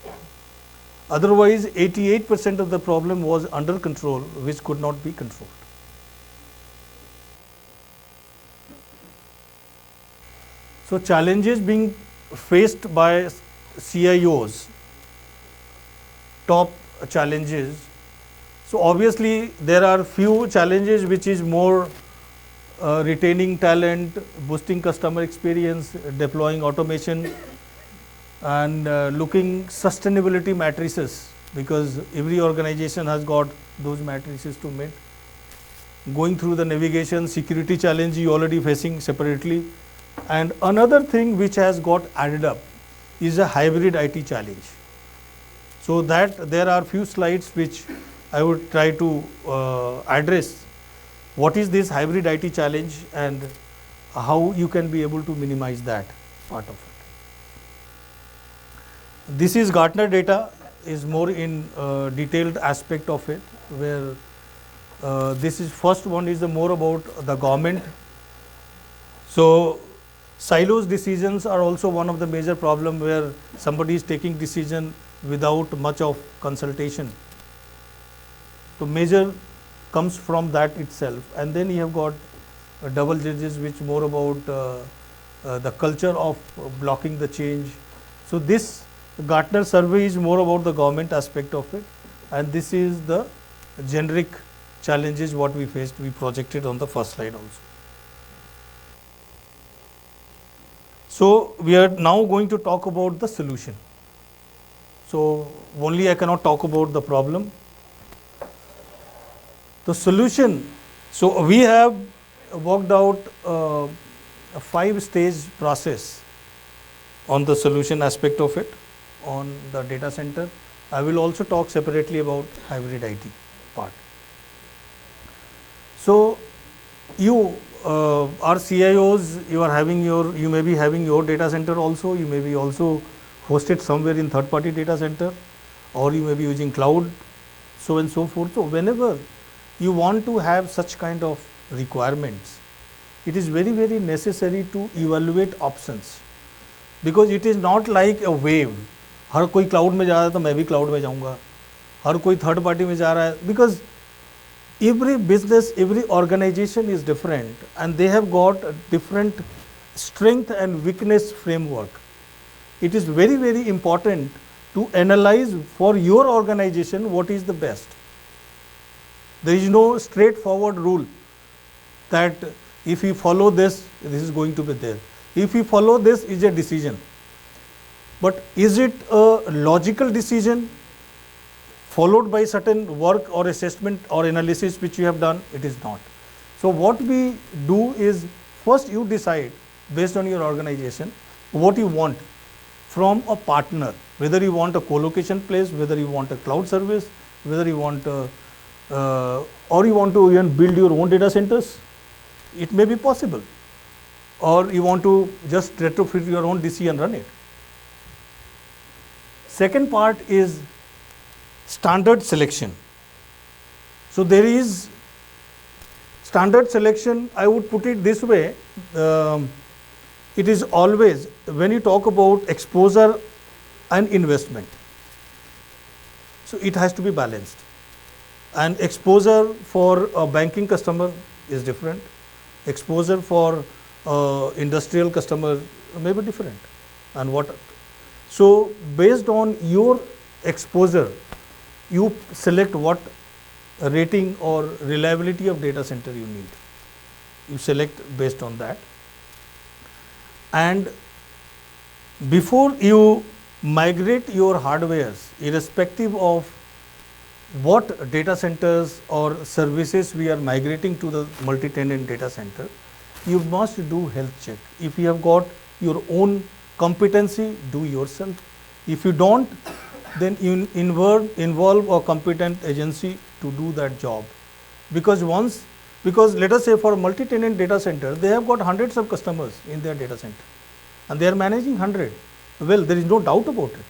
Speaker 2: Otherwise, 88% of the problem was under control, which could not be controlled. So challenges being faced by CIOs, top challenges. So obviously there are few challenges which is more retaining talent, boosting customer experience, deploying automation, and looking sustainability matrices, because every organization has got those matrices to meet. Going through the navigation, security challenge you already facing separately. And another thing which has got added up is a hybrid IT challenge. So that there are few slides which I would try to address. What is this hybrid IT challenge and how you can be able to minimize that part of it. This is Gartner data, is more in detailed aspect of it, where this is first one is the more about the government. So silos decisions are also one of the major problem, where somebody is taking decision without much of consultation. So major comes from that itself. And then you have got double judges, which more about the culture of blocking the change. So this Gartner survey is more about the government aspect of it, and this is the generic challenges what we faced, we projected on the first slide also. So we are now going to talk about the solution. So only I cannot talk about the problem. The solution, so we have worked out a 5-stage process on the solution aspect of it, on the data center. I will also talk separately about hybrid IT part. So you are CIOs, you may be having your data center also, you may be also hosted somewhere in third-party data center, or you may be using cloud, so and so forth. So whenever you want to have such kind of requirements, it is very, very necessary to evaluate options, because it is not like a wave. हर कोई cloud में जा रहा है तो मैं भी cloud में जाऊंगा, हर कोई थर्ड पार्टी में जा रहा है, because every business, every organization is different and they have got a different strength and weakness framework. It is very, very important to analyze for your organization what is the best. There is no straightforward rule that if you follow this, this is going to be there. If you follow this, is a decision. But is it a logical decision followed by certain work or assessment or analysis which you have done? It is not. So what we do is, first you decide based on your organization what you want from a partner, whether you want a co-location place, whether you want a cloud service, whether you want or you want to even build your own data centers. It may be possible, or you want to just retrofit your own DC and run it. Second part is standard selection. So there is standard selection, I would put it this way, it is always, when you talk about exposure and investment, so it has to be balanced. And exposure for a banking customer is different, exposure for industrial customer may be different, and what. So based on your exposure, you select what rating or reliability of data center you need. You select based on that. And before you migrate your hardwares, irrespective of what data centers or services we are migrating to the multi-tenant data center, you must do health check. If you have got your own competency, do yourself. If you don't, then you involve a competent agency to do that job. Because let us say for a multi-tenant data center, they have got hundreds of customers in their data center and they are managing 100. Well, there is no doubt about it.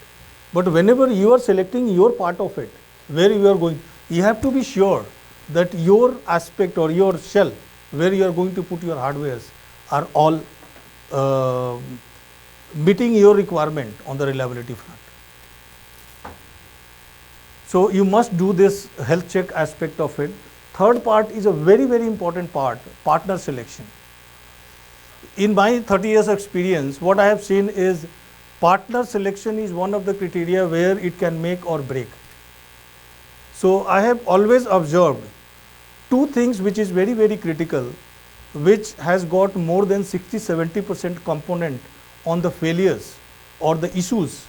Speaker 2: But whenever you are selecting your part of it, where you are going, you have to be sure that your aspect or your shell, where you are going to put your hardwares, are all meeting your requirement on the reliability front. So you must do this health check aspect of it. Third part is a very, very important part, partner selection. In my 30 years of experience, what I have seen is partner selection is one of the criteria where it can make or break. So I have always observed two things which is very, very critical, which has got more than 60-70% component on the failures or the issues,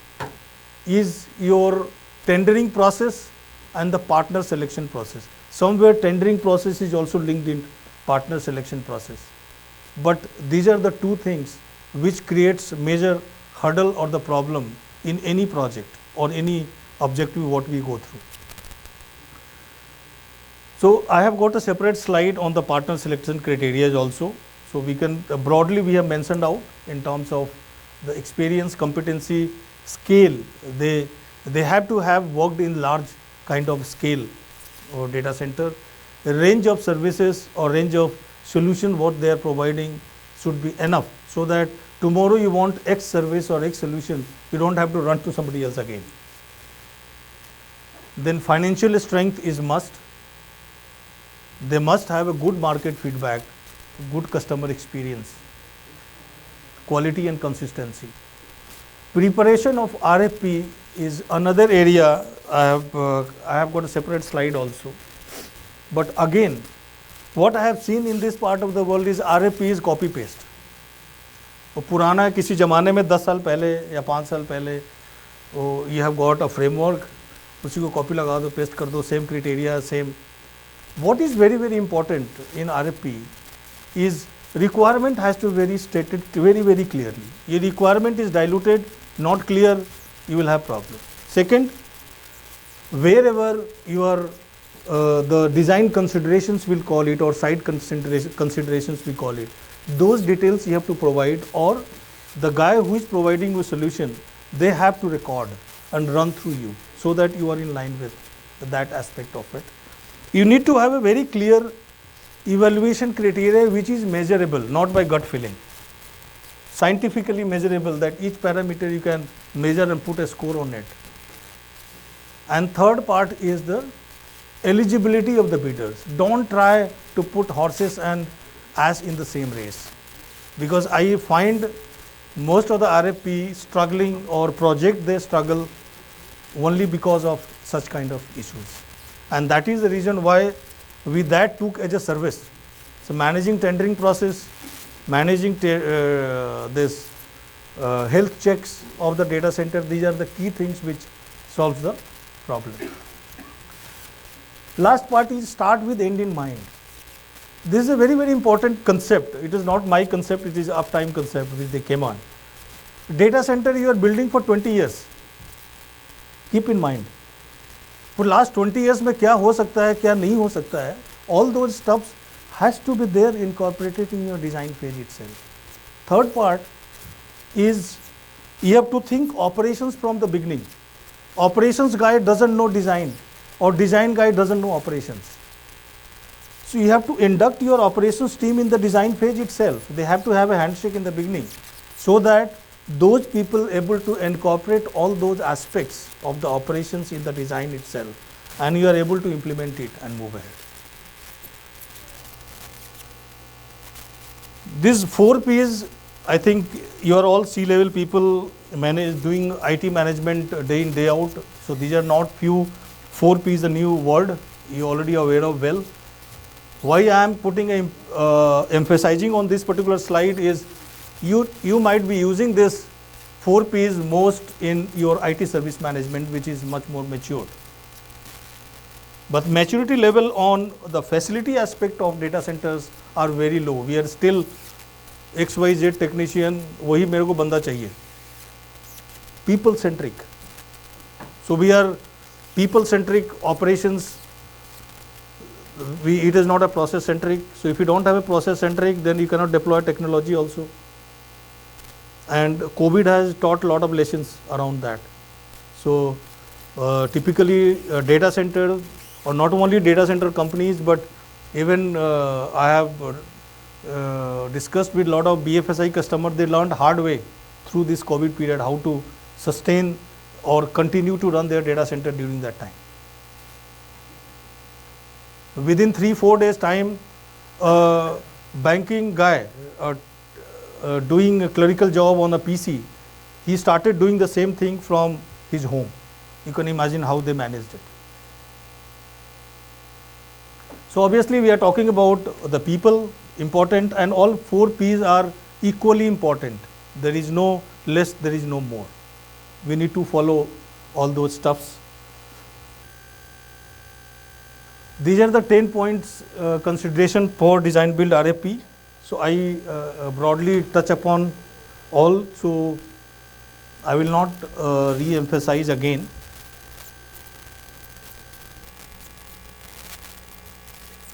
Speaker 2: is your tendering process and the partner selection process. Somewhere tendering process is also linked in partner selection process. But these are the two things which creates major hurdle or the problem in any project or any objective what we go through. So I have got a separate slide on the partner selection criteria also. So we can broadly we have mentioned out in terms of the experience, competency, scale. They have to have worked in large kind of scale or data center. The range of services or range of solution what they are providing should be enough, so that tomorrow you want X service or X solution, you don't have to run to somebody else again. Then financial strength is must. They must have a good market feedback, good customer experience, quality and consistency. Preparation of RFP is another area. I have got a separate slide also. But again, what I have seen in this part of the world is RFP is copy paste. वो पुराना है, किसी ज़माने में 10 साल पहले या 5 साल पहले वो you have got a framework, उसी को कॉपी लगा दो, पेस्ट कर दो, same criteria, same. What is very, very important in RFP is requirement has to be very stated very, very clearly. Your requirement is diluted, not clear, you will have problem. Second, wherever your the design considerations will call it, or site considerations we call it, those details you have to provide, or the guy who is providing you solution, they have to record and run through you, so that you are in line with that aspect of it. You need to have a very clear evaluation criteria which is measurable, not by gut feeling. Scientifically measurable, that each parameter you can measure and put a score on it. And third part is the eligibility of the bidders. Don't try to put horses and ass in the same race, because I find most of the RFP struggling or project they struggle only because of such kind of issues. And that is the reason why we that took as a service. So managing tendering process, managing this health checks of the data center, these are the key things which solves the problem. Last part is start with end in mind. This is a very, very important concept. It is not my concept, it is uptime concept which they came on. Data center you are building for 20 years. Keep in mind. For last 20 years में क्या हो सकता है, क्या नहीं हो सकता है, all those stuffs has to be there incorporated in your design phase itself. Third part is you have to think operations from the beginning. Operations guy doesn't know design, or design guy doesn't know operations. So you have to induct your operations team in the design phase itself. They have to have a handshake in the beginning, so that those people able to incorporate all those aspects of the operations in the design itself, and you are able to implement it and move ahead. These 4 P's, I think you are all C-level people doing IT management day in, day out. So these are not few 4 P's, a new word you already aware of well. Why I am putting emphasizing on this particular slide is you might be using this 4 P's most in your IT service management, which is much more matured. But maturity level on the facility aspect of data centers are very low. We are still XYZ technician, वही मेरे को बंदा चाहिए. People centric. So we are people centric operations. It is not a process centric. So if you don't have a process centric, then you cannot deploy technology also. And COVID has taught a lot of lessons around that. So typically data center, or not only data center companies, but even I have discussed with a lot of BFSI customers, they learned hard way through this COVID period, how to sustain or continue to run their data center during that time. Within 3-4 days time, banking guy doing a clerical job on a PC, he started doing the same thing from his home. You can imagine how they managed it. So obviously we are talking about the people, important, and all 4 P's are equally important. There is no less, there is no more. We need to follow all those stuffs. These are the 10 points consideration for design build RFP. So I broadly touch upon all, so I will not re-emphasize again.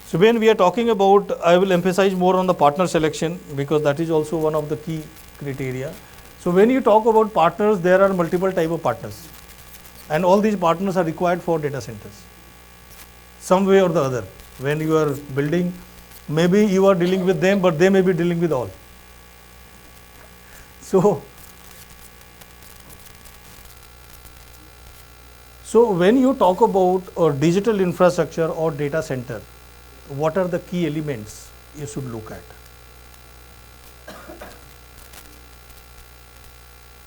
Speaker 2: So when we are talking about, I will emphasize more on the partner selection, because that is also one of the key criteria. So when you talk about partners, there are multiple type of partners, and all these partners are required for data centers, some way or the other. When you are building, maybe you are dealing with them, but they may be dealing with all. So when you talk about a digital infrastructure or data center, what are the key elements you should look at?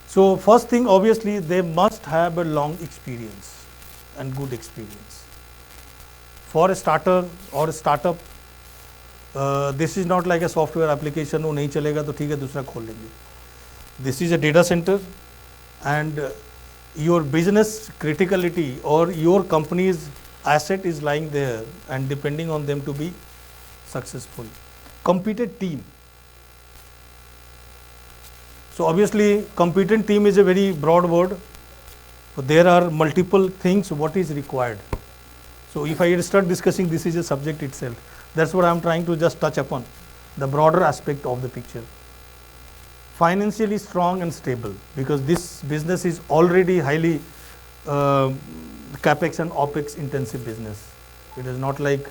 Speaker 2: So first thing, obviously, they must have a long experience and good experience. For a starter or a startup, this is not like a software application, वो नहीं चलेगा तो ठीक है दूसरा खोल लेंगे. This is a data center, and your business criticality or your company's asset is lying there and depending on them to be successful. Competent team. So obviously competent team is a very broad word. So there are multiple things what is required. So if I start discussing, this is a subject itself. That's what I am trying to just touch upon, the broader aspect of the picture. Financially strong and stable, because this business is already highly capex and opex intensive business. It is not like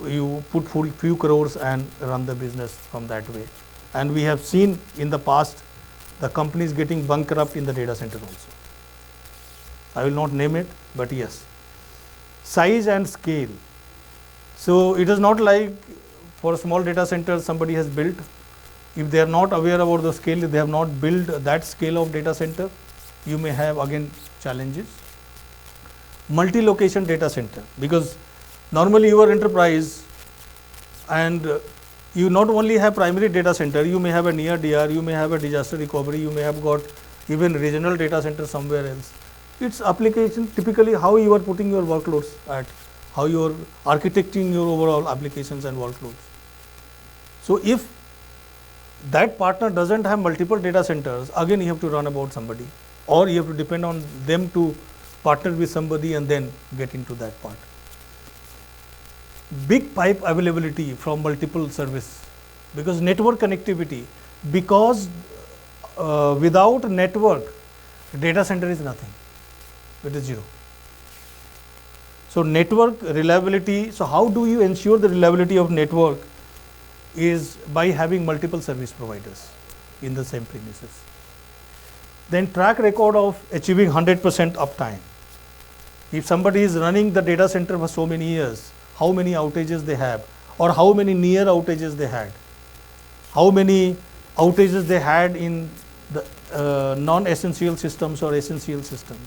Speaker 2: you put few crores and run the business from that way. And we have seen in the past the companies getting bankrupt in the data center also. I will not name it, but yes. Size and scale. So it is not like for a small data center somebody has built. If they are not aware about the scale, if they have not built that scale of data center, you may have again challenges. Multi-location data center, because normally your enterprise, and you not only have primary data center, you may have a near DR, you may have a disaster recovery, you may have got even regional data center somewhere else. Its application, typically how you are putting your workloads at, how you are architecting your overall applications and workloads. So if that partner doesn't have multiple data centers, again you have to run about somebody, or you have to depend on them to partner with somebody and then get into that part. Big pipe availability from multiple service, because network connectivity, because without network, data center is nothing, it is zero. So network reliability, so how do you ensure the reliability of network is by having multiple service providers in the same premises. Then track record of achieving 100% uptime. If somebody is running the data center for so many years, how many outages they have, or how many near outages they had, how many outages they had in the non-essential systems or essential systems.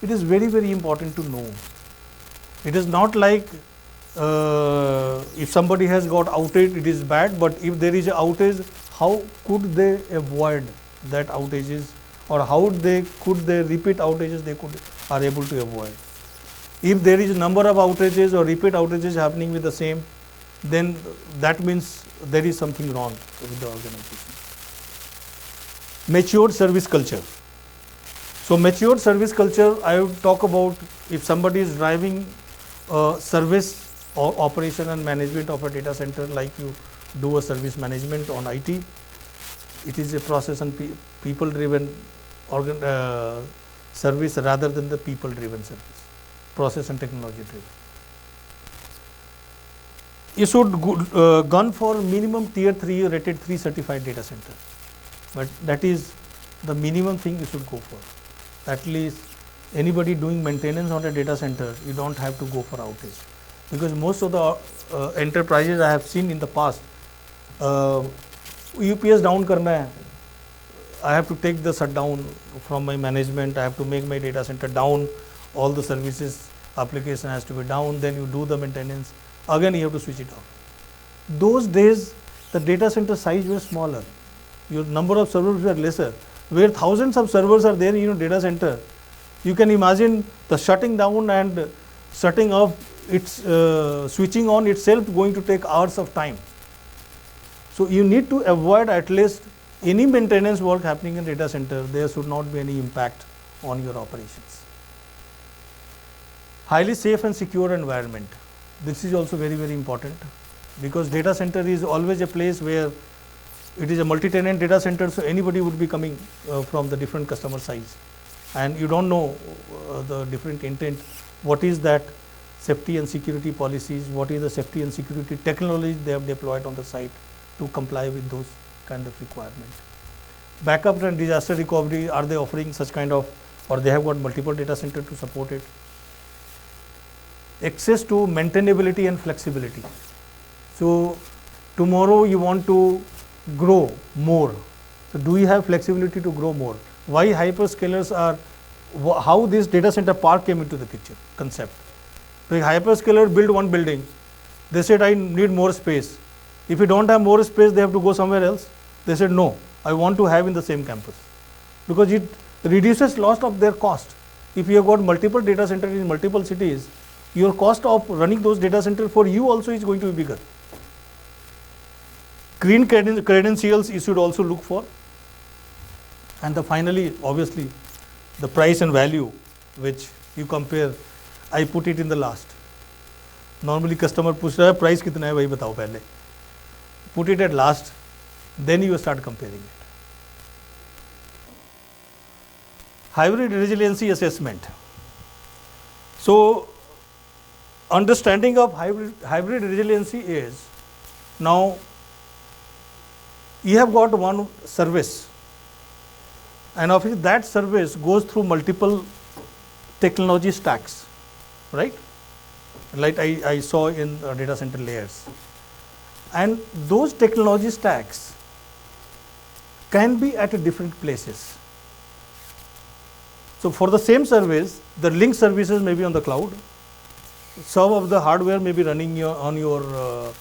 Speaker 2: It is very, very important to know. It is not like if somebody has got outage, it is bad, but if there is an outage, how could they avoid that outages, or how could they repeat outages they are able to avoid. If there is a number of outages or repeat outages happening with the same, then that means there is something wrong with the organization. Matured service culture. So matured service culture, I would talk about if somebody is driving service or operation and management of a data center, like you do a service management on IT. It is a process and people driven service rather than the people driven service, process and technology driven. You should gun for minimum tier 3 rated 3 certified data center, but that is the minimum thing you should go for. At least anybody doing maintenance on a data center, you don't have to go for outage. Because most of the enterprises I have seen in the past, UPS down karna hai, I have to take the shutdown from my management, I have to make my data center down, all the services, application has to be down, then you do the maintenance, again you have to switch it off. Those days, the data center size was smaller, your number of servers were lesser, where thousands of servers are there in your data center. You can imagine the shutting down and shutting off, its switching on itself going to take hours of time. So you need to avoid at least any maintenance work happening in data center, there should not be any impact on your operations. Highly safe and secure environment. This is also very, very important, because data center is always a place where it is a multi-tenant data center, so anybody would be coming from the different customer size, and you don't know the different intent, what is that safety and security policies, what is the safety and security technology they have deployed on the site to comply with those kind of requirement. Backup and disaster recovery, are they offering such kind of, or they have got multiple data center to support it. Access to maintainability and flexibility. So tomorrow you want to grow more, so do you have flexibility to grow more? Why hyperscalers are, how this data center park came into the picture concept. So hyperscaler built one building, they said I need more space. If you don't have more space, they have to go somewhere else. They said no, I want to have in the same campus, because it reduces loss of their cost. If you have got multiple data centers in multiple cities, your cost of running those data centers for you also is going to be bigger. Green credentials you should also look for. And finally, obviously, the price and value which you compare, I put it in the last. Normally customer push raha hai, price kitna hai bhai batao pehle. Put it at last, then you start comparing it. Hybrid resiliency assessment. So understanding of hybrid resiliency is, now you have got one service, and obviously that service goes through multiple technology stacks, right? Like I saw in data center layers. And those technology stacks can be at different places. So for the same service, the link services may be on the cloud. Some of the hardware may be running on your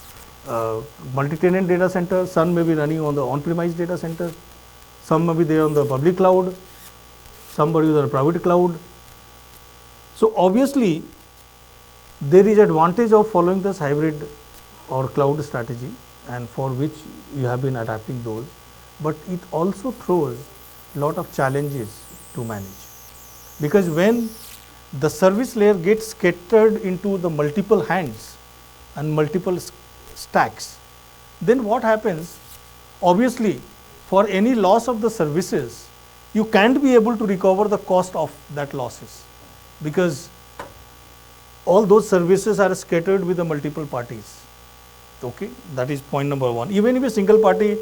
Speaker 2: multi-tenant data center, some may be running on the on-premise data center, some may be there on the public cloud, some may be on the private cloud. So obviously, there is advantage of following this hybrid or cloud strategy, and for which you have been adapting those, but it also throws a lot of challenges to manage, because when the service layer gets scattered into the multiple hands and multiple stacks, then what happens? Obviously, for any loss of the services, you can't be able to recover the cost of that losses, because all those services are scattered with the multiple parties. Okay, that is point number one. Even if a single party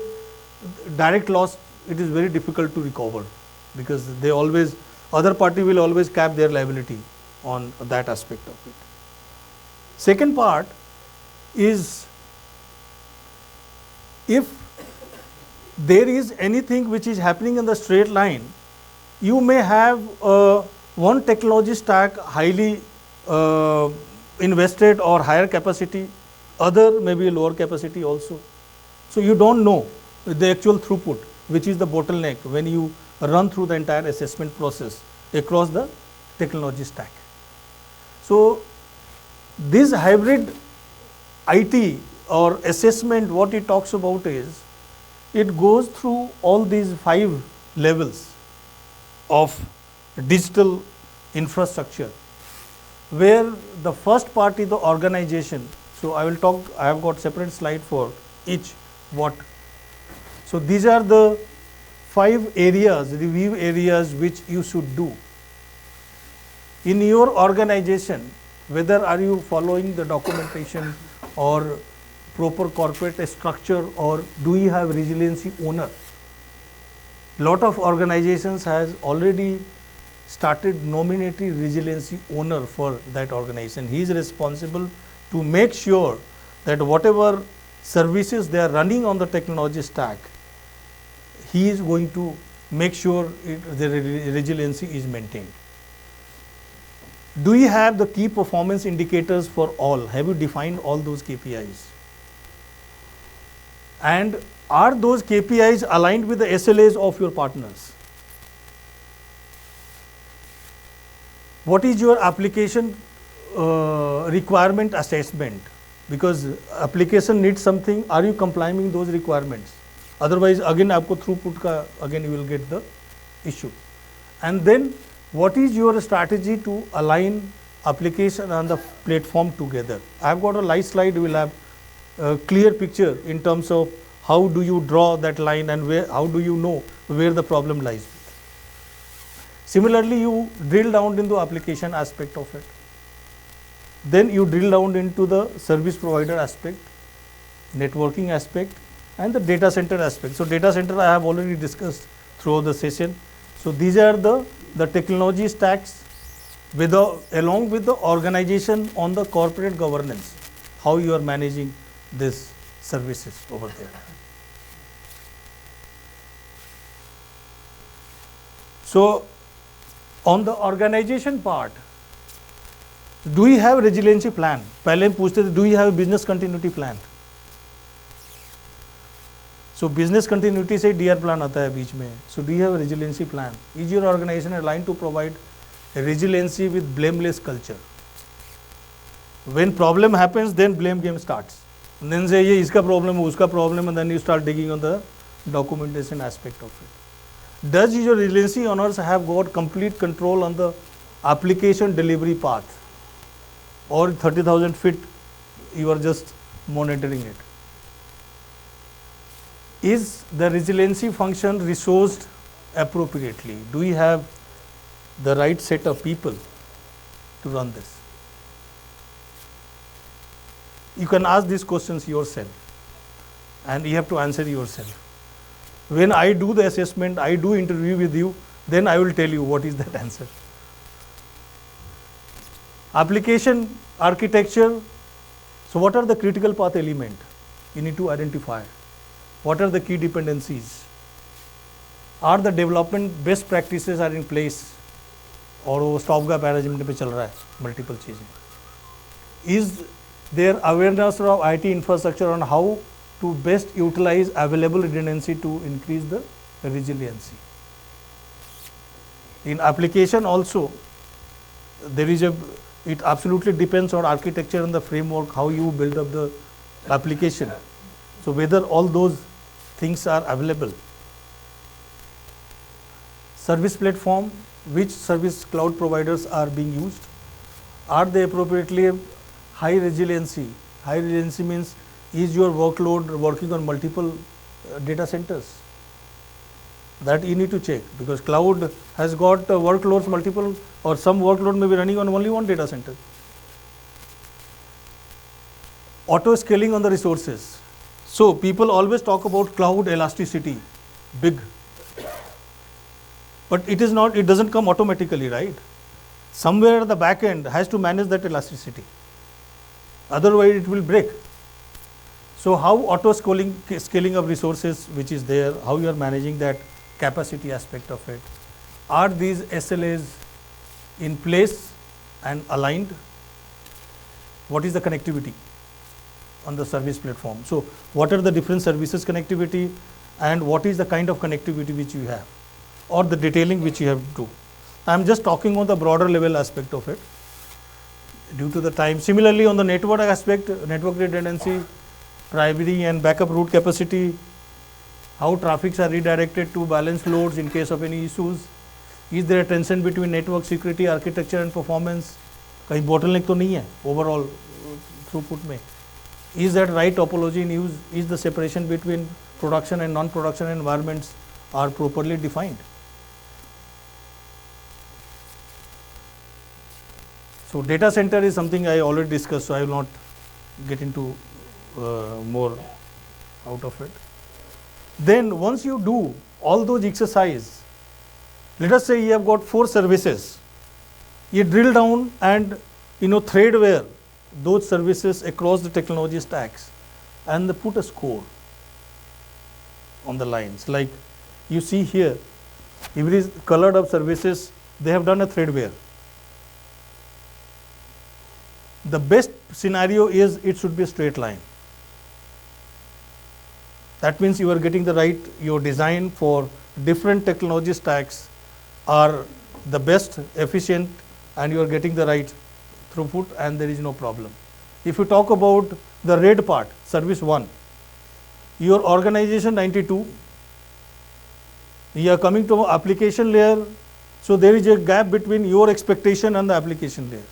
Speaker 2: direct loss, it is very difficult to recover, because they always, other party will always cap their liability on that aspect of it. Second part is, if there is anything which is happening in the straight line, you may have one technology stack highly invested or higher capacity, other may be lower capacity also. So you don't know the actual throughput, which is the bottleneck when you run through the entire assessment process across the technology stack. So this hybrid IT or assessment, what it talks about is, it goes through all these 5 levels of digital infrastructure, where the first part is the organization. So I will talk, I have got separate slide for each what. So these are the 5 areas, review areas which you should do in your organization, whether are you following the documentation or proper corporate structure, or do you have resiliency owner. Lot of organizations has already started nominating resiliency owner for that organization. He is responsible to make sure that whatever services they are running on the technology stack, he is going to make sure the resiliency is maintained. Do you have the key performance indicators for all? Have you defined all those KPIs? And are those KPIs aligned with the SLAs of your partners? What is your application requirement assessment? Because application needs something, are you complying with those requirements? Otherwise, again, आपको throughput का, again you will get the issue. And then, what is your strategy to align application and the platform together? I have got a live slide, we will have a clear picture in terms of how do you draw that line and where, how do you know where the problem lies. Similarly, you drill down into application aspect of it. Then you drill down into the service provider aspect, networking aspect, and the data center aspect. So data center I have already discussed throughout the session. So these are the technology stacks with along with the organization on the corporate governance, how you are managing these services over there. So on the organization part, do you have resiliency plan? पहले हम पूछते थे, do you have a business continuity plan? So business continuity से DR plan आता है बीच में. So do you have a resiliency plan? Is your organization aligned to provide a resiliency with blameless culture? When problem happens, then blame game starts. And then say ये इसका problem है, उसका problem, and then you start digging on the documentation aspect of it. Does your resiliency owners have got complete control on the application delivery path? Or 30,000 feet you are just monitoring it? Is the resiliency function resourced appropriately? Do you have the right set of people to run this? You can ask these questions yourself and you have to answer yourself. When I do the assessment, I do interview with you, then I will tell you what is that answer. Application architecture. So what are the critical path element you need to identify? What are the key dependencies? Are the development best practices are in place? और वो stopgap arrangement पे चल रहा है, multiple चीजें. Is there awareness of IT infrastructure on how to best utilize available redundancy to increase the resiliency? In application also, there is it absolutely depends on architecture and the framework, how you build up the application. So whether all those things are available. Service platform, which service cloud providers are being used? Are they appropriately high resiliency? High resiliency means, is your workload working on multiple data centers? That you need to check, because cloud has got workloads multiple, or some workload may be running on only one data center. Auto scaling on the resources. So people always talk about cloud elasticity, big, but it is not, it doesn't come automatically, right? Somewhere the back end has to manage that elasticity, otherwise it will break. So how auto scaling of resources which is there, how you are managing that capacity aspect of it? Are these SLAs in place and aligned? What is the connectivity on the service platform? So what are the different services connectivity, and what is the kind of connectivity which you have, or the detailing which you have to do? I am just talking on the broader level aspect of it due to the time. Similarly, on the network aspect, network redundancy, primary and backup route capacity, how traffics are redirected to balance loads in case of any issues. Is there a tension between network security, architecture and performance? कहीं bottleneck तो नहीं है overall throughput में. Is that right topology in use? Is the separation between production and non-production environments are properly defined? So data center is something I already discussed, so I will not get into more out of it. Then once you do all those exercise, let us say you have got 4 services. You drill down and threadware those services across the technology stacks and put a score on the lines. Like you see here, every colored up services, they have done a threadware. The best scenario is it should be a straight line. That means you are getting the right, your design for different technology stacks are the best, efficient, and you are getting the right throughput and there is no problem. If you talk about the red part, service 1, your organization 92, you are coming to application layer, so there is a gap between your expectation and the application layer.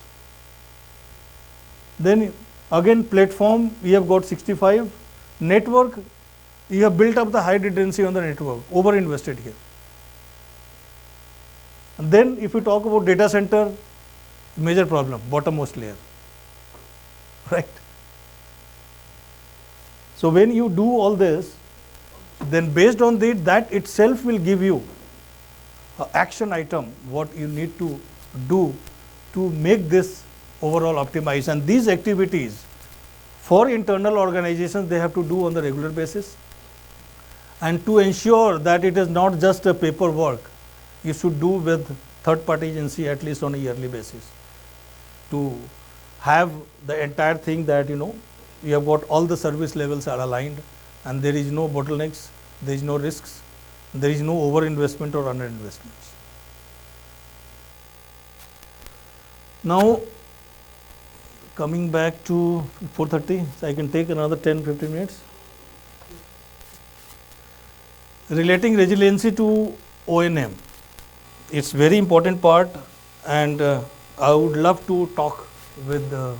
Speaker 2: Then again platform, we have got 65, network, you have built up the high redundancy on the network, over invested here. And then if you talk about data center, major problem, bottommost layer, right? So when you do all this, then based on that itself will give you an action item, what you need to do to make this overall optimized. And these activities for internal organizations, they have to do on the regular basis. And to ensure that it is not just a paperwork, you should do with third-party agency at least on a yearly basis to have the entire thing that you have got all the service levels are aligned and there is no bottlenecks, there is no risks, there is no over-investment or under-investments. Now, coming back to 4:30, so I can take another 10-15 minutes. Relating resiliency to O&M, it's very important part, and I would love to talk with the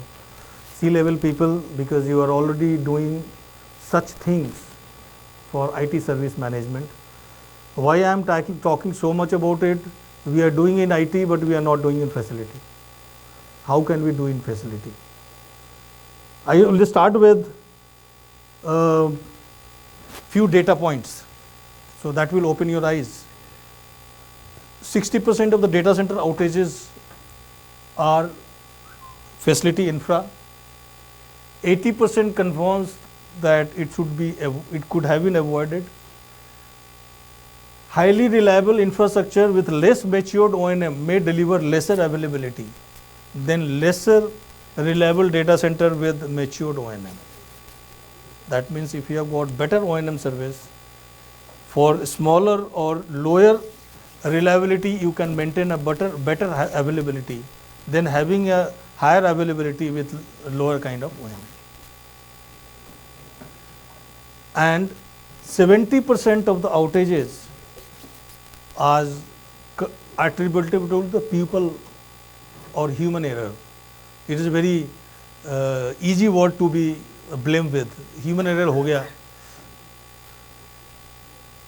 Speaker 2: C-level people because you are already doing such things for IT service management. Why I am talking so much about it? We are doing in IT, but we are not doing in facility. How can we do in facility? I will start with few data points. So that will open your eyes. 60% of the data center outages are facility infra. 80% confirms that it could have been avoided. Highly reliable infrastructure with less matured O&M may deliver lesser availability than lesser reliable data center with matured O&M. That means if you have got better O&M service, for smaller or lower reliability, you can maintain a better availability than having a higher availability with lower kind of O&M. And 70% of the outages are attributable to the people or human error. It is a very easy word to be blamed with. Human error ho gaya.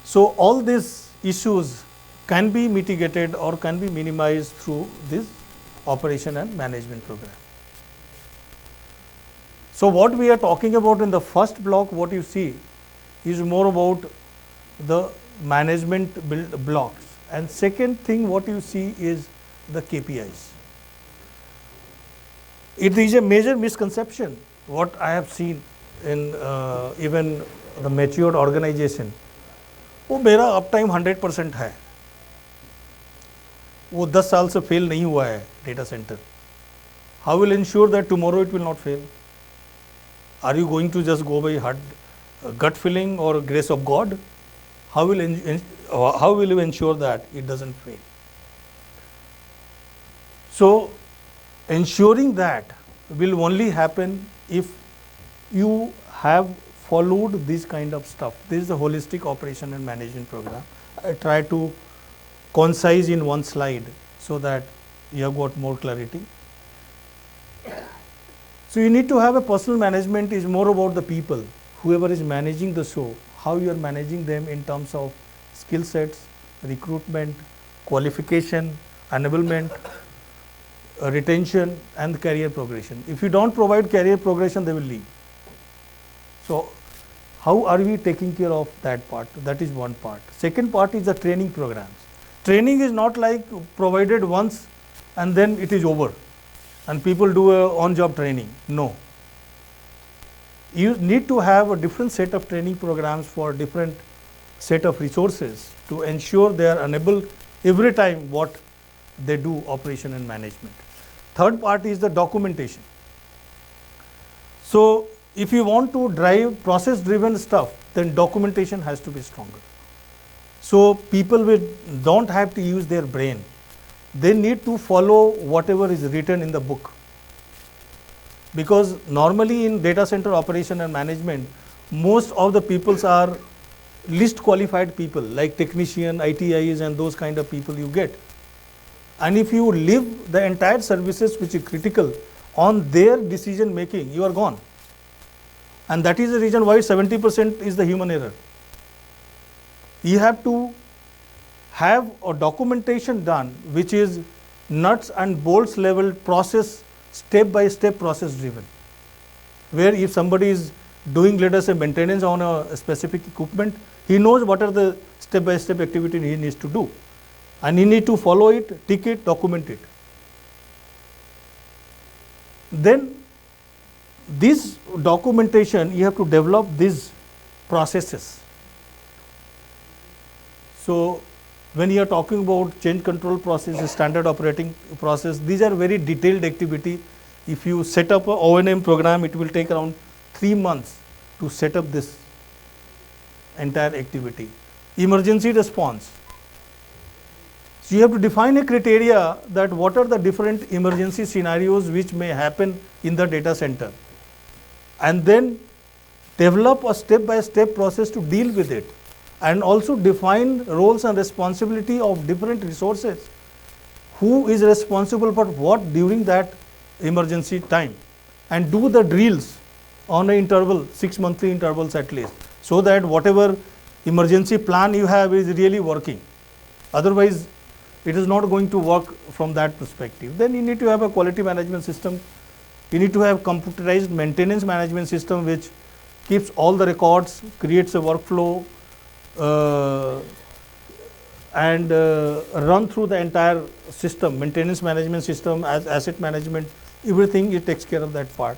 Speaker 2: So all these issues can be mitigated or can be minimized through this operation and management program. So what we are talking about in the first block, what you see is more about the management blocks, and second thing what you see is the KPIs. It is a major misconception what I have seen in even the matured organization. वो मेरा up time 100% है, वो 10 साल से fail नहीं हुआ है data centre. How will ensure that tomorrow it will not fail? Are you going to just go by gut feeling or grace of God? How will you ensure that it doesn't fail? So ensuring that will only happen if you have followed this kind of stuff. This is a holistic operation and management program. I try to concise in one slide so that you have got more clarity. So you need to have a personal management is more about the people, whoever is managing the show, how you are managing them in terms of skill sets, recruitment, qualification, enablement, retention and career progression. If you don't provide career progression, they will leave. So How are we taking care of that part? That is one part. Second part is the training programs. Training is not like provided once and then it is over and people do a on-job training. No. You need to have a different set of training programs for different set of resources to ensure they are enabled every time what they do operation and management. Third part is the documentation. So if you want to drive process driven stuff, then documentation has to be stronger. So people don't have to use their brain. They need to follow whatever is written in the book. Because normally in data center operation and management, most of the peoples are least qualified people like technician, ITIs and those kind of people you get. And if you leave the entire services which is critical on their decision making, you are gone. And that is the reason why 70% is the human error. You have to have a documentation done which is nuts and bolts level process, step by step process driven. Where if somebody is doing, let us say, maintenance on a specific equipment, he knows what are the step by step activity he needs to do. And he need to follow it, tick it, document it. Then this documentation, you have to develop these processes. So when you are talking about change control process, standard operating process, these are very detailed activity. If you set up a O&M program, it will take around 3 months to set up this entire activity. Emergency response. So you have to define a criteria that what are the different emergency scenarios which may happen in the data center, and then develop a step by step process to deal with it, and also define roles and responsibility of different resources. Who is responsible for what during that emergency time, and do the drills on an interval, 6 monthly intervals at least, so that whatever emergency plan you have is really working. Otherwise, it is not going to work from that perspective. Then you need to have a quality management system. You need to have computerized maintenance management system which keeps all the records, creates a workflow, and run through the entire system, maintenance management system, as asset management, everything it takes care of that part.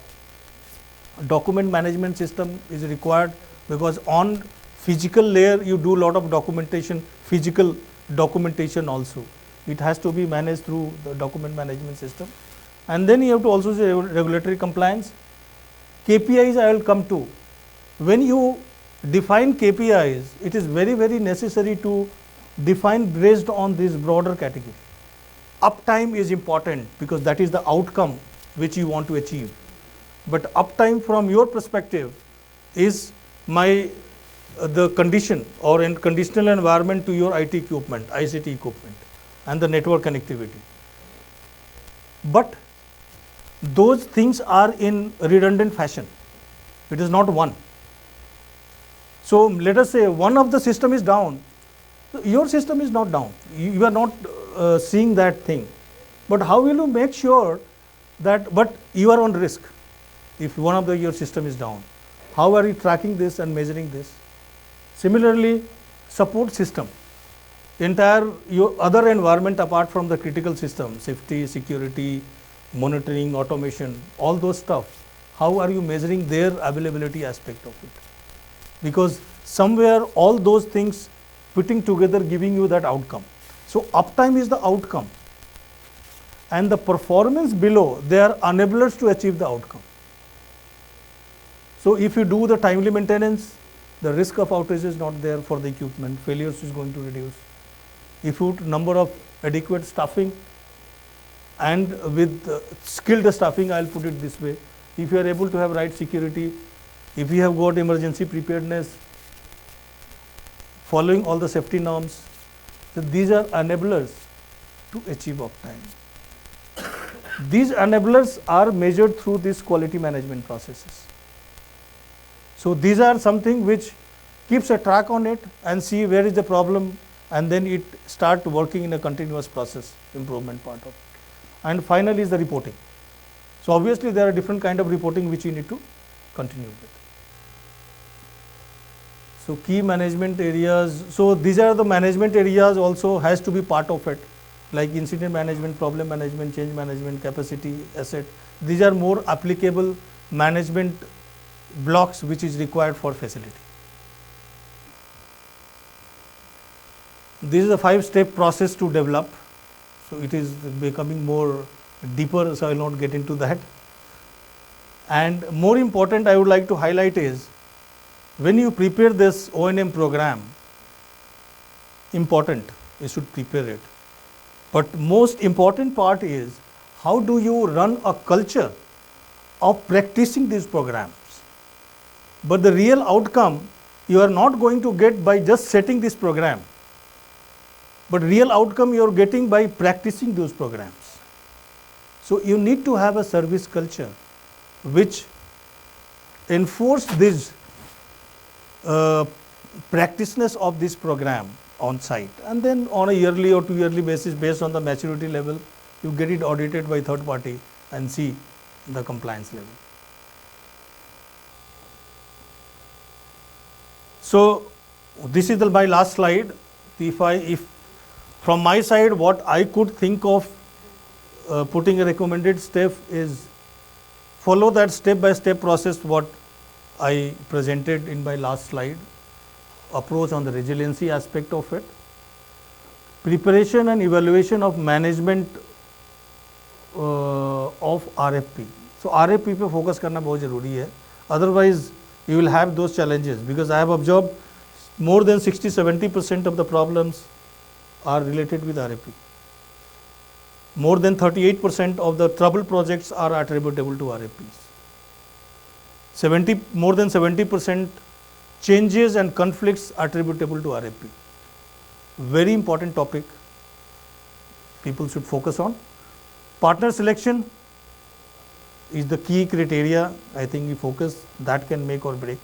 Speaker 2: Document management system is required because on physical layer you do a lot of documentation, physical documentation also. It has to be managed through the document management system. And then you have to also say regulatory compliance. KPIs I will come to. When you define KPIs, it is very, very necessary to define based on this broader category. Uptime is important because that is the outcome which you want to achieve. But uptime from your perspective is the condition or in conditional environment to your IT equipment, ICT equipment and the network connectivity. But those things are in redundant fashion. It is not one. So let us say one of the system is down. Your system is not down. You are not seeing that thing. But how will you make sure that, but you are on risk if one of your system is down? How are you tracking this and measuring this? Similarly, support system. Entire your other environment apart from the critical system, safety, security, monitoring, automation, all those stuff. How are you measuring their availability aspect of it? Because somewhere all those things putting together giving you that outcome. So uptime is the outcome. And the performance below, they are enablers to achieve the outcome. So if you do the timely maintenance, the risk of outage is not there for the equipment, failures is going to reduce. If you put number of adequate staffing and with skilled staffing, I will put it this way, if you are able to have right security, if you have got emergency preparedness, following all the safety norms, so these are enablers to achieve uptime. These enablers are measured through these quality management processes. So these are something which keeps a track on it and see where is the problem, and then it start working in a continuous process improvement part of it. And finally is the reporting. So obviously there are different kind of reporting which you need to continue with. So key management areas, so these are the management areas also has to be part of it, like incident management, problem management, change management, capacity, asset. These are more applicable management blocks which is required for facility. This is a 5-step process to develop. So it is becoming more deeper, so I will not get into that. And more important I would like to highlight is, when you prepare this O&M program, important, you should prepare it. But most important part is, how do you run a culture of practicing these programs? But the real outcome you are not going to get by just setting this program, but real outcome you are getting by practicing those programs. So you need to have a service culture which enforce this practiceness of this program on site, and then on a yearly or 2 yearly basis, based on the maturity level, you get it audited by third party and see the compliance level. So this is my last slide. If from my side, what I could think of putting a recommended step is, follow that step-by-step process what I presented in my last slide, approach on the resiliency aspect of it, preparation and evaluation of management of RFP. So RFP पे focus करना बहुत ज़रूरी है, otherwise you will have those challenges, because I have observed more than 60-70% of the problems are related with RFP. More than 38% of the trouble projects are attributable to RFPs. More than 70% changes and conflicts attributable to RFP. Very important topic people should focus on. Partner selection is the key criteria. I think we focus, that can make or break.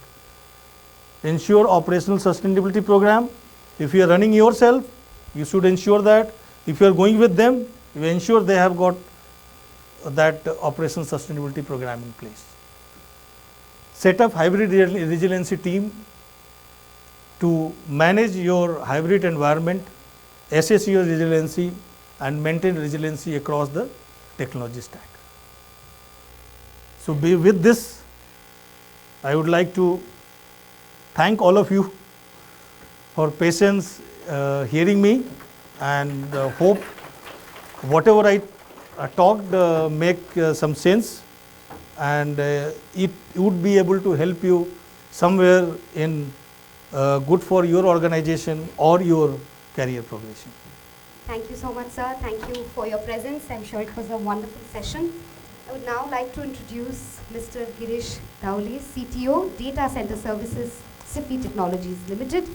Speaker 2: Ensure operational sustainability program. If you are running yourself, you should ensure that. If you are going with them, you ensure they have got that operational sustainability program in place. Set up hybrid resiliency team to manage your hybrid environment, assess your resiliency, and maintain resiliency across the technology stack. So with this, I would like to thank all of you for patience hearing me, and hope whatever I talked make some sense, and it would be able to help you somewhere in good for your organization or your career progression.
Speaker 1: Thank you so much, sir. Thank you for your presence. I'm sure it was a wonderful session. I would now like to introduce Mr. Girish Dhauli, CTO, Data Center Services, SIFI Technologies Limited,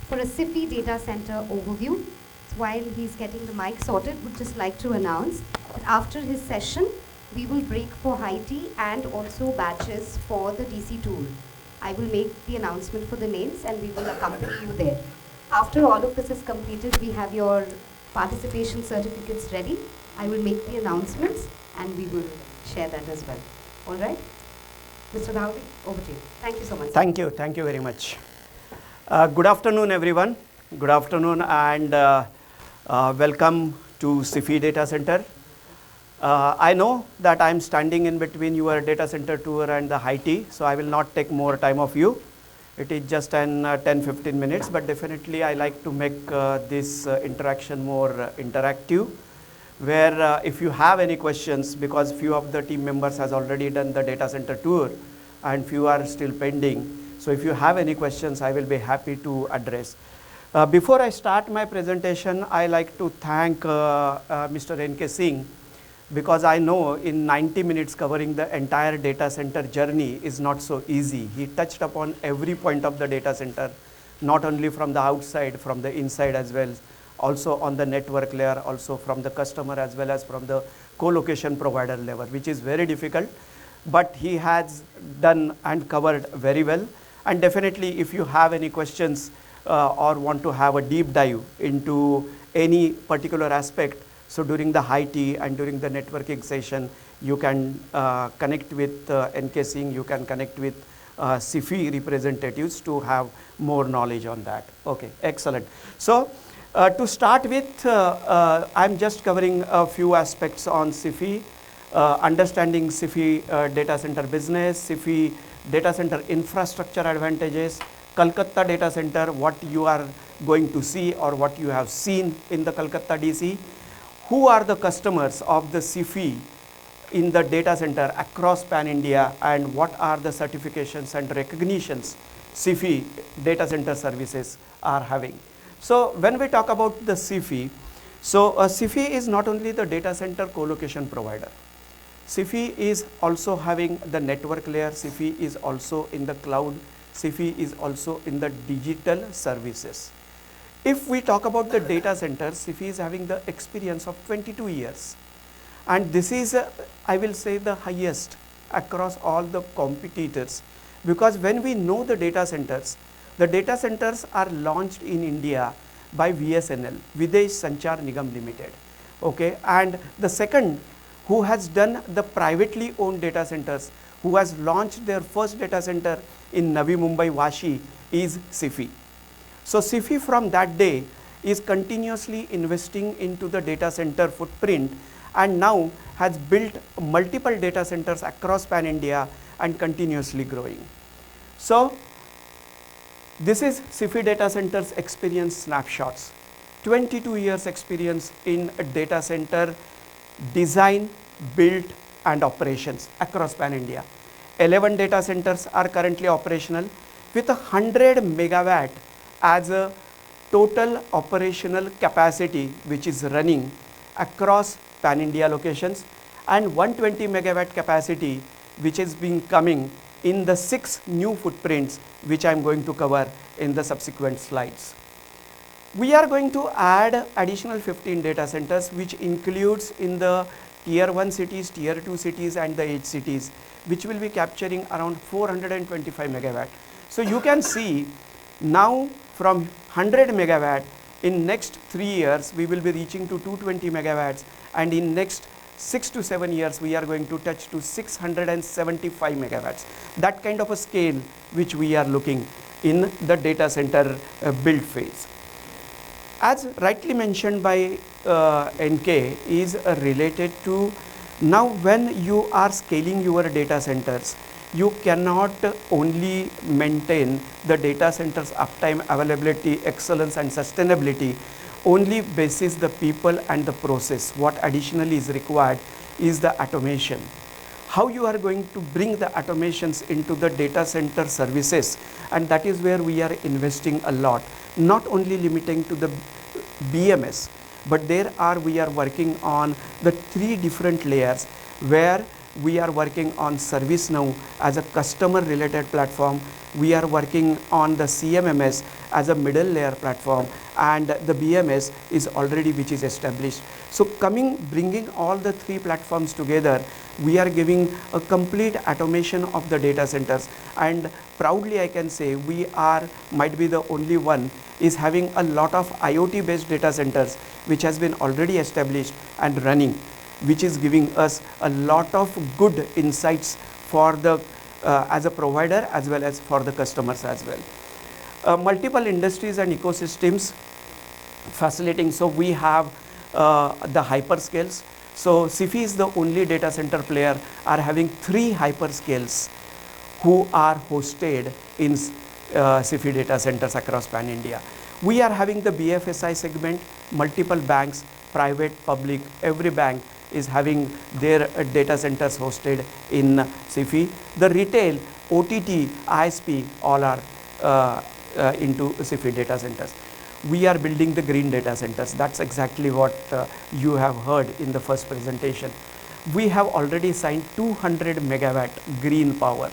Speaker 1: for a SIFI data center overview. So while he's getting the mic sorted, would just like to announce that after his session, we will break for high tea and also batches for the DC tour. I will make the announcement for the names and we will accompany you there. After all of this is completed, we have your participation certificates ready. I will make the announcements and we will share that as well. All right? Mr. Dhauli, over to you. Thank you so much.
Speaker 4: Thank you. Thank you very much. Good afternoon, everyone. Good afternoon and welcome to SIFI Data Center. I know that I'm standing in between your data center tour and the high tea, so I will not take more time of you. It is just an 10-15 minutes, but definitely I like to make this interaction more interactive, where if you have any questions, because few of the team members has already done the data center tour and few are still pending. So if you have any questions, I will be happy to address. Before I start my presentation, I like to thank Mr. N.K. Singh, because I know in 90 minutes covering the entire data center journey is not so easy. He touched upon every point of the data center, not only from the outside, from the inside as well, also on the network layer, also from the customer as well as from the co-location provider level, which is very difficult. But he has done and covered very well. And definitely if you have any questions or want to have a deep dive into any particular aspect, so during the high tea and during the networking session, you can connect with N.K. Singh, you can connect with SIFI representatives to have more knowledge on that. Okay, excellent. So to start with, I'm just covering a few aspects on SIFI, understanding SIFI data center business, SIFI data center infrastructure advantages, Kolkata data center, what you are going to see or what you have seen in the Kolkata DC, who are the customers of the SIFI in the data center across Pan India, and what are the certifications and recognitions SIFI data center services are having. So when we talk about the SIFI, so SIFI is not only the data center co-location provider. SIFI is also having the network layer, SIFI is also in the cloud, SIFI is also in the digital services. If we talk about the data center, SIFI is having the experience of 22 years. And this is, I will say, the highest across all the competitors, because when we know the data centers are launched in India by VSNL, Videsh Sanchar Nigam Limited. Okay, and the second who has done the privately owned data centers, who has launched their first data center in Navi Mumbai Vashi, is SIFI. So SIFI from that day is continuously investing into the data center footprint, and now has built multiple data centers across Pan India and continuously growing. So this is SIFI data centers experience snapshots. 22 years experience in data center design, build and operations across Pan India. 11 data centers are currently operational with 100 megawatt as a total operational capacity which is running across Pan India locations, and 120 megawatt capacity which is being coming in the 6 new footprints which I am going to cover in the subsequent slides. We are going to add additional 15 data centers, which includes in the tier 1 cities, tier 2 cities and the edge cities, which will be capturing around 425 megawatt. So you can see now from 100 megawatt, in next 3 years we will be reaching to 220 megawatts, and in next 6 to 7 years we are going to touch to 675 megawatts. That kind of a scale which we are looking in the data center build phase. As rightly mentioned by NK, is related to now when you are scaling your data centers, you cannot only maintain the data centers uptime, availability, excellence and sustainability only basis the people and the process. What additionally is required is the automation. How you are going to bring the automations into the data center services, and that is where we are investing a lot, not only limiting to the BMS, but we are working on the 3 different layers where we are working on ServiceNow as a customer related platform. We are working on the CMMS as a middle layer platform, and the BMS is already which is established. So bringing all the 3 platforms together, we are giving a complete automation of the data centers, and proudly I can say we might be the only one is having a lot of IoT based data centers which has been already established and running, which is giving us a lot of good insights for the as a provider as well as for the customers as well. Multiple industries and ecosystems facilitating. So we have the hyperscales. So SIFI is the only data center player are having 3 hyperscales who are hosted in SIFI data centers across Pan India. We are having the BFSI segment, multiple banks, private, public, every bank is having their data centers hosted in SIFI. The retail, OTT, ISP, all are into SIFI data centers. We are building the green data centers. That's exactly what you have heard in the first presentation. We have already signed 200 megawatt green power.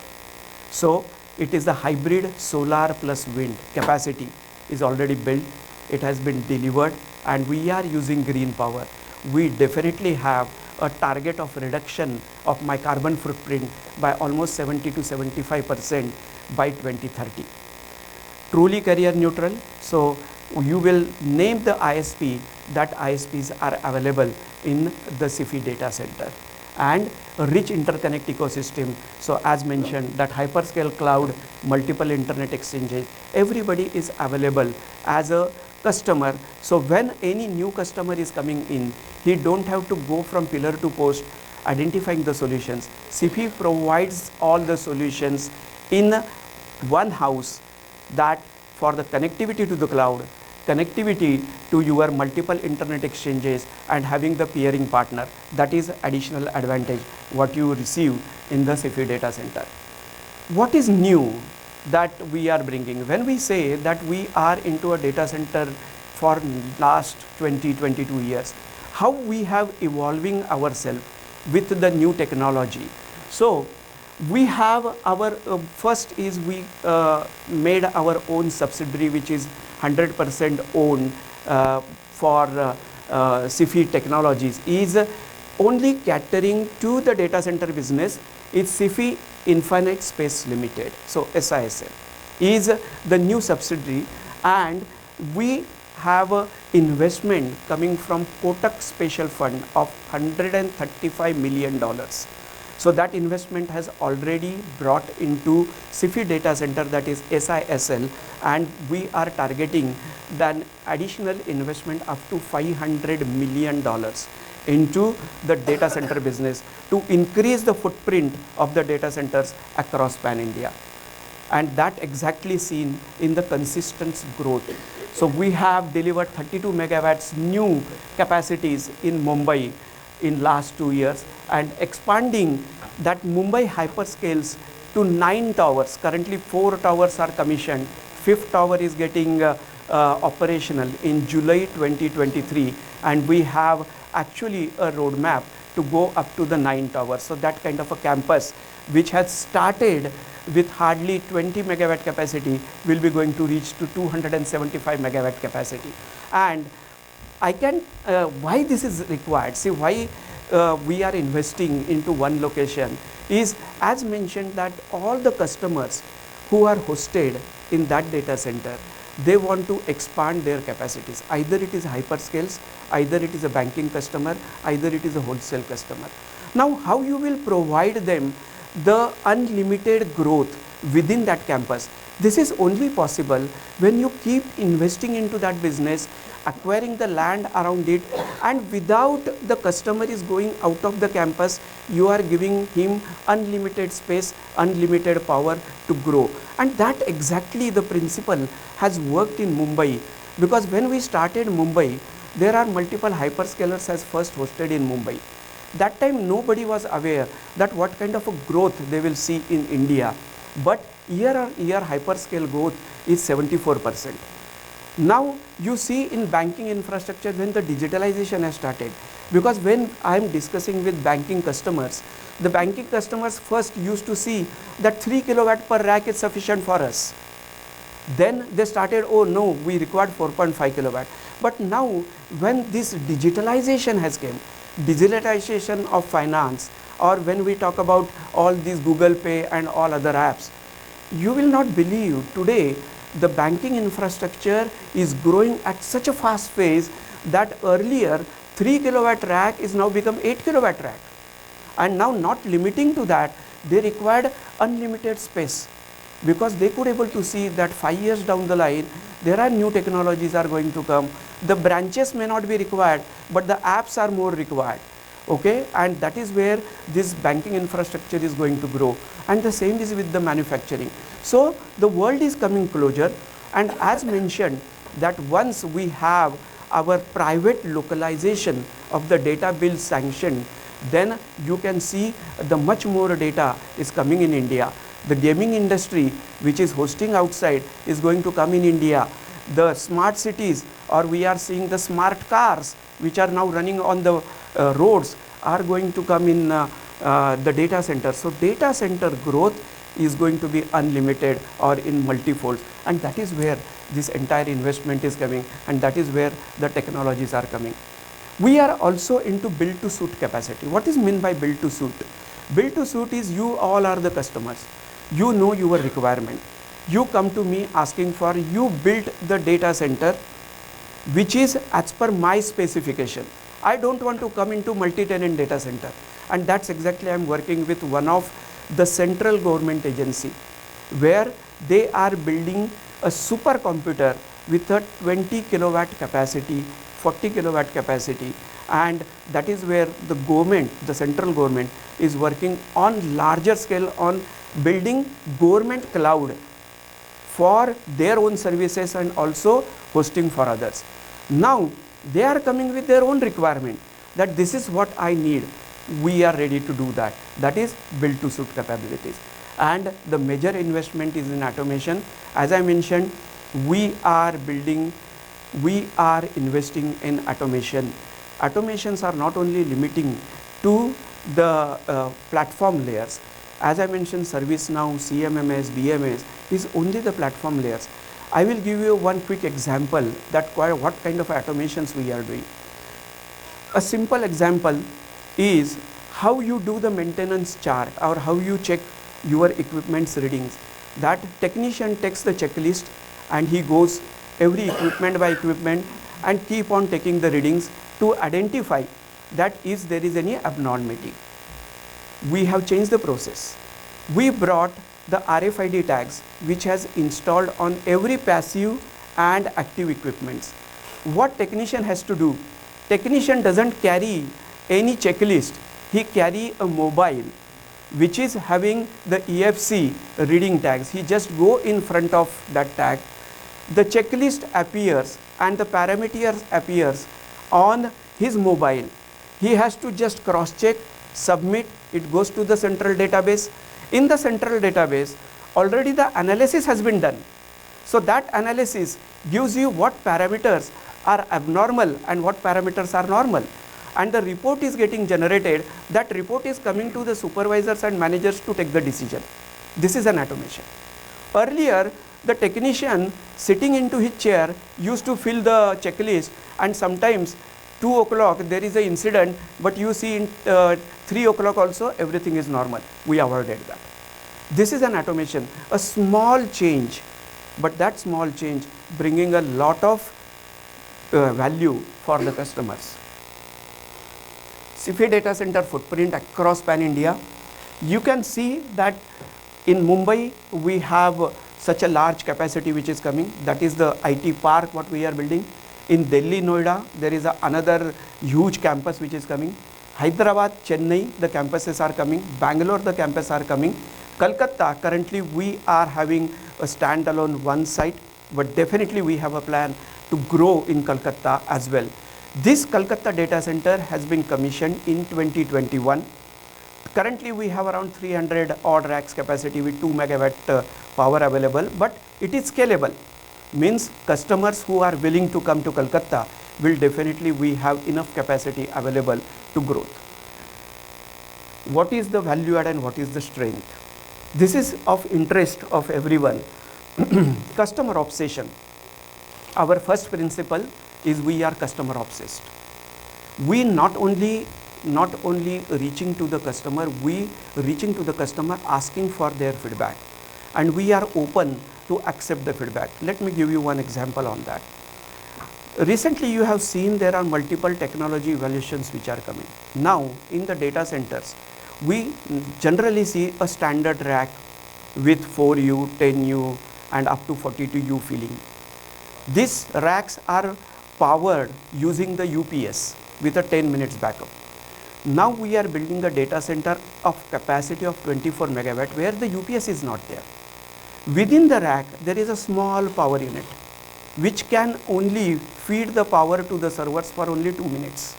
Speaker 4: So it is the hybrid solar plus wind capacity is already built. It has been delivered, and we are using green power. We definitely have a target of reduction of my carbon footprint by almost 70 to 75% by 2030. Truly career neutral. So you will name the ISP, that ISPs are available in the SIFI data center. and a rich interconnect ecosystem. So as mentioned, that hyperscale cloud, multiple internet exchanges, everybody is available as a customer. So when any new customer is coming in, he don't have to go from pillar to post identifying the solutions. SIFI provides all the solutions in one house, that for the connectivity to the cloud, connectivity to your multiple internet exchanges, and having the peering partner. That is additional advantage what you receive in the SIFI data center. What is new that we are bringing? When we say that we are into a data center for last 20-22 years, how we have evolving ourselves with the new technology. So we have our first is we made our own subsidiary, which is 100% owned for SIFI technologies, is only catering to the data center business. Is SIFI Infinite Space Limited. So SISL is the new subsidiary, and we have a investment coming from Kotak Special Fund of $135 million. So that investment has already brought into SIFI data center, that is SISL, and we are targeting an additional investment up to $500 million into the data center business to increase the footprint of the data centers across Pan India. And that exactly seen in the consistent growth. So we have delivered 32 megawatts new capacities in Mumbai in last 2 years, and expanding that Mumbai hyperscales to 9 towers. Currently 4 towers are commissioned. 5th tower is getting operational in July 2023, and we have actually a roadmap to go up to the 9 towers. So that kind of a campus, which has started with hardly 20 megawatt capacity, will be going to reach to 275 megawatt capacity. And I can, why this is required, see why we are investing into one location is, as mentioned, that all the customers who are hosted in that data center, they want to expand their capacities. Either it is hyperscales, either it is a banking customer, either it is a wholesale customer. Now, how you will provide them the unlimited growth within that campus? This is only possible when you keep investing into that business, acquiring the land around it, and without the customer is going out of the campus, you are giving him unlimited space, unlimited power to grow. And that exactly the principle has worked in Mumbai, because when we started Mumbai, there are multiple hyperscalers as first hosted in Mumbai. That time nobody was aware that what kind of a growth they will see in India, but year on year hyperscale growth is 74%. Now you see in banking infrastructure when the digitalization has started, because when I am discussing with banking customers, the banking customers first used to see that 3 kilowatt per rack is sufficient for us. Then they started, oh no, we required 4.5 kilowatt. But now when this digitalization has came, digitalization of finance, or when we talk about all these Google Pay and all other apps, you will not believe today the banking infrastructure is growing at such a fast pace that earlier 3 kilowatt rack is now become 8 kilowatt rack. And now not limiting to that, they required unlimited space, because they could able to see that 5 years down the line, there are new technologies are going to come. The branches may not be required, but the apps are more required. Okay, and that is where this banking infrastructure is going to grow. And the same is with the manufacturing. So the world is coming closer, and as mentioned that once we have our private localization of the data bill sanctioned, then you can see the much more data is coming in India. The gaming industry, which is hosting outside, is going to come in India. The smart cities, or we are seeing the smart cars, which are now running on the roads, are going to come in the data center. So data center growth is going to be unlimited or in multifold, and that is where this entire investment is coming, and that is where the technologies are coming. We are also into build to suit capacity. What is meant by build to suit? Build to suit is you all are the customers. You know your requirement. You come to me asking for, you build the data center which is as per my specification. I don't want to come into multi-tenant data center. And that's exactly I'm working with one of the central government agency, where they are building a supercomputer with a 20 kilowatt capacity, 40 kilowatt capacity, and that is where the government, the central government is working on larger scale on building government cloud for their own services and also hosting for others. Now they are coming with their own requirement that this is what I need. We are ready to do that. That is build to suit capabilities. And the major investment is in automation. As I mentioned, we are investing in automation. Automations are not only limiting to the platform layers. As I mentioned, ServiceNow, CMMS, BMS is only the platform layers. I will give you one quick example that what kind of automations we are doing. A simple example is how you do the maintenance chart or how you check your equipment's readings. That technician takes the checklist and he goes every equipment by equipment and keep on taking the readings to identify that if there is any abnormality. We have changed the process. We brought the RFID tags which has installed on every passive and active equipments. What technician has to do? Technician doesn't carry any checklist. He carry a mobile which is having the EFC reading tags. He just go in front of that tag. The checklist appears and the parameters appears on his mobile. He has to just cross check, submit, it goes to the central database. In the central database, already the analysis has been done. So that analysis gives you what parameters are abnormal and what parameters are normal. And the report is getting generated. That report is coming to the supervisors and managers to take the decision. This is an automation. Earlier, the technician sitting into his chair used to fill the checklist, and sometimes 2 o'clock there is an incident, but you see in 3 o'clock also everything is normal. We avoided that. This is an automation, a small change, but that small change bringing a lot of value for the customers. SIFI data center footprint across Pan India. You can see that in Mumbai we have such a large capacity which is coming. That is the IT park what we are building. In Delhi, Noida, there is another huge campus which is coming. Hyderabad, Chennai, the campuses are coming. Bangalore, the campuses are coming. Kolkata, currently we are having a standalone one site, but definitely we have a plan to grow in Kolkata as well. This Kolkata data center has been commissioned in 2021. Currently we have around 300 odd racks capacity with 2 megawatt power available, but it is scalable. Means customers who are willing to come to Kolkata will definitely, we have enough capacity available to growth. What is the value add and what is the strength? This is of interest of everyone. Customer obsession. Our first principle is we are customer obsessed. We not only reaching to the customer, we reaching to the customer asking for their feedback, and we are open to accept the feedback. Let me give you one example on that. Recently you have seen there are multiple technology evaluations which are coming. Now in the data centers, we generally see a standard rack with 4U, 10U and up to 42U filling. These racks are powered using the UPS with a 10 minutes backup. Now we are building a data center of capacity of 24 megawatt where the UPS is not there. Within the rack, there is a small power unit which can only feed the power to the servers for only 2 minutes.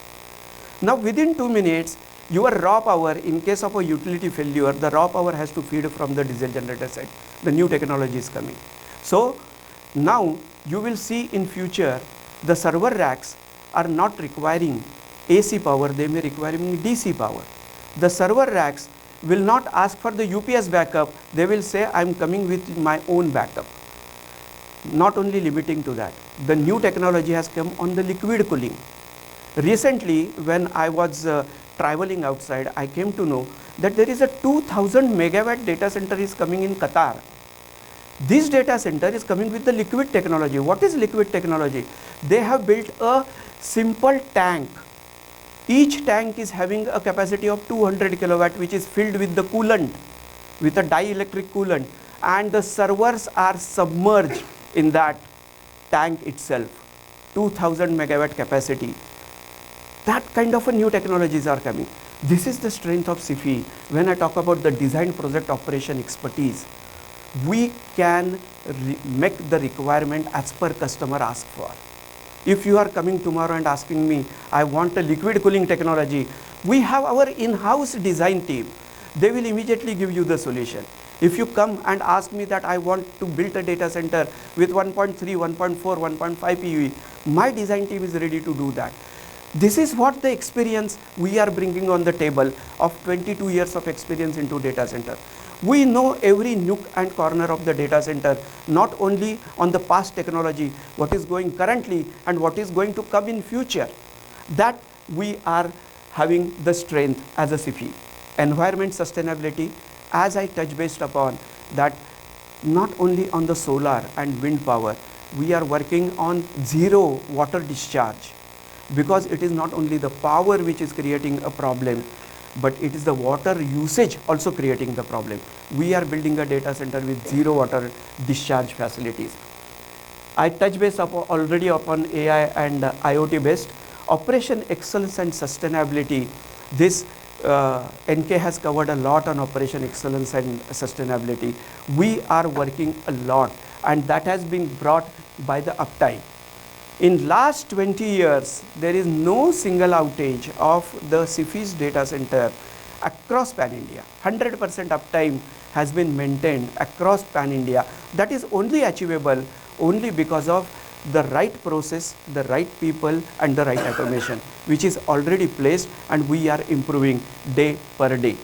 Speaker 4: Now within 2 minutes, your raw power, in case of a utility failure, the raw power has to feed from the diesel generator side. The new technology is coming. So now you will see in future, the server racks are not requiring AC power, they may requiring DC power. The server racks will not ask for the UPS backup, they will say I am coming with my own backup. Not only limiting to that, the new technology has come on the liquid cooling. Recently when I was traveling outside, I came to know that there is a 2000 megawatt data center is coming in Qatar. This data center is coming with the liquid technology. What is liquid technology? They have built a simple tank Each tank is having a capacity of 200 kilowatt, which is filled with the coolant, with a dielectric coolant, and the servers are submerged in that tank itself. 2000 megawatt capacity. That kind of a new technologies are coming. This is the strength of SIFI. When I talk about the design project operation expertise, we can make the requirement as per customer ask for. If you are coming tomorrow and asking me, I want a liquid cooling technology, we have our in-house design team. They will immediately give you the solution. If you come and ask me that I want to build a data center with 1.3, 1.4, 1.5 PUE, my design team is ready to do that. This is what the experience we are bringing on the table of 22 years of experience into data center. We know every nook and corner of the data center, not only on the past technology, what is going currently and what is going to come in future. That we are having the strength as a SIFI. Environment sustainability, as I touch based upon that, not only on the solar and wind power, we are working on zero water discharge, because it is not only the power which is creating a problem, but it is the water usage also creating the problem. We are building a data center with zero water discharge facilities. I touch base already upon AI and IoT based operation excellence and sustainability. This NK has covered a lot on operation excellence and sustainability. We are working a lot, and that has been brought by the uptime. In last 20 years, there is no single outage of the SIFI's data center across pan-India. 100% uptime has been maintained across pan-India. That is only achievable only because of the right process, the right people, and the right automation, which is already placed, and we are improving day per day.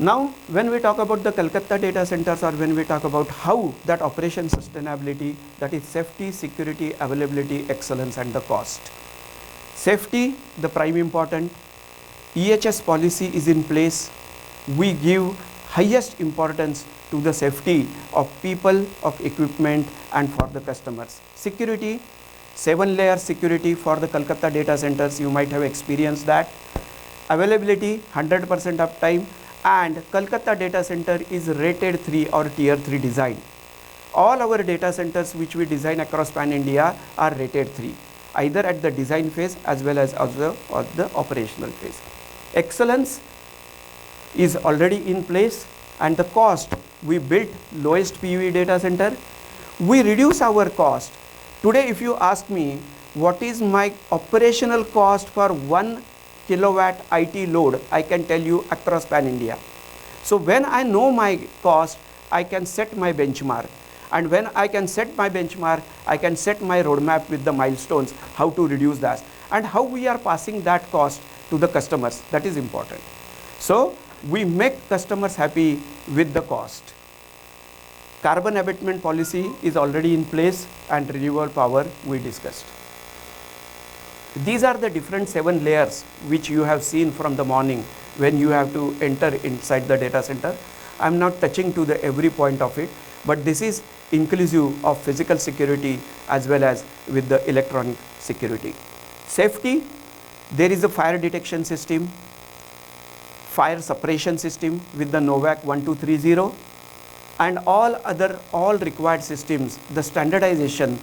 Speaker 4: Now, when we talk about the Kolkata data centers, or when we talk about how that operation sustainability, that is safety, security, availability, excellence, and the cost. Safety, the prime important. EHS policy is in place. We give highest importance to the safety of people, of equipment, and for the customers. Security, 7-layer security for the Kolkata data centers, you might have experienced that. Availability, 100% uptime. And Kolkata data center is rated 3 or tier 3 design. All our data centers which we design across pan-India are rated 3, either at the design phase as well as the operational phase. Excellence is already in place, and the cost, we built lowest PUE data center. We reduce our cost. Today, if you ask me what is my operational cost for 1 kilowatt IT load, I can tell you across pan-India. So when I know my cost, I can set my benchmark. And when I can set my benchmark, I can set my roadmap with the milestones, how to reduce that, and how we are passing that cost to the customers. That is important. So we make customers happy with the cost. Carbon abatement policy is already in place, and renewable power we discussed. These are the different 7 layers which you have seen from the morning when you have to enter inside the data center. I am not touching to the every point of it, but this is inclusive of physical security as well as with the electronic security. Safety, there is a fire detection system, fire suppression system with the NOVAC 1230, and all required systems, the standardization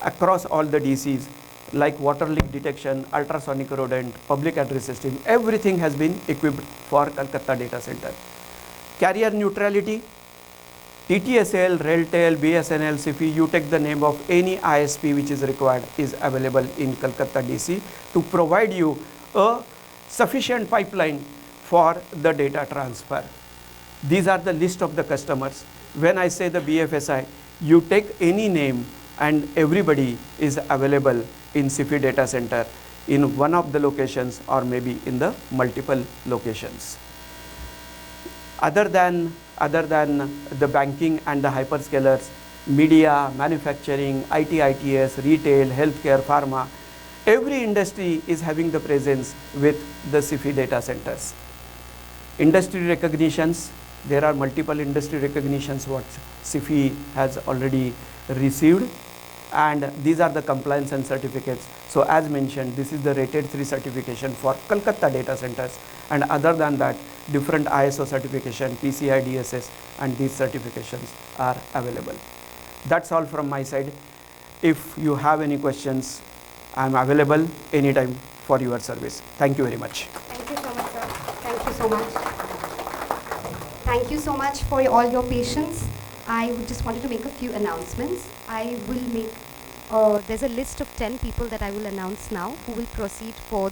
Speaker 4: across all the DCs, like water leak detection, ultrasonic rodent, public address system, everything has been equipped for Kolkata data center. Carrier neutrality, TTSL, RailTel, BSNL, SIFI, you take the name of any ISP which is required, is available in Kolkata DC to provide you a sufficient pipeline for the data transfer. These are the list of the customers. When I say the BFSI, you take any name and everybody is available in SIFI data center in one of the locations or maybe in the multiple locations. Other than the banking and the hyperscalers, media, manufacturing, IT, ITS, retail, healthcare, pharma, every industry is having the presence with the SIFI data centers. Industry recognitions, there are multiple industry recognitions what SIFI has already received. And these are the compliance and certificates. So as mentioned, this is the rated 3 certification for Kolkata data centers, and other than that, different ISO certification, PCI DSS, and these certifications are available. That's all from my side. If you have any questions, I am available anytime for your service. Thank you very much.
Speaker 1: Thank you so much, sir. Thank you so much. Thank you so much for all your patience. I just wanted to make a few announcements. I will make, there's a list of 10 people that I will announce now who will proceed for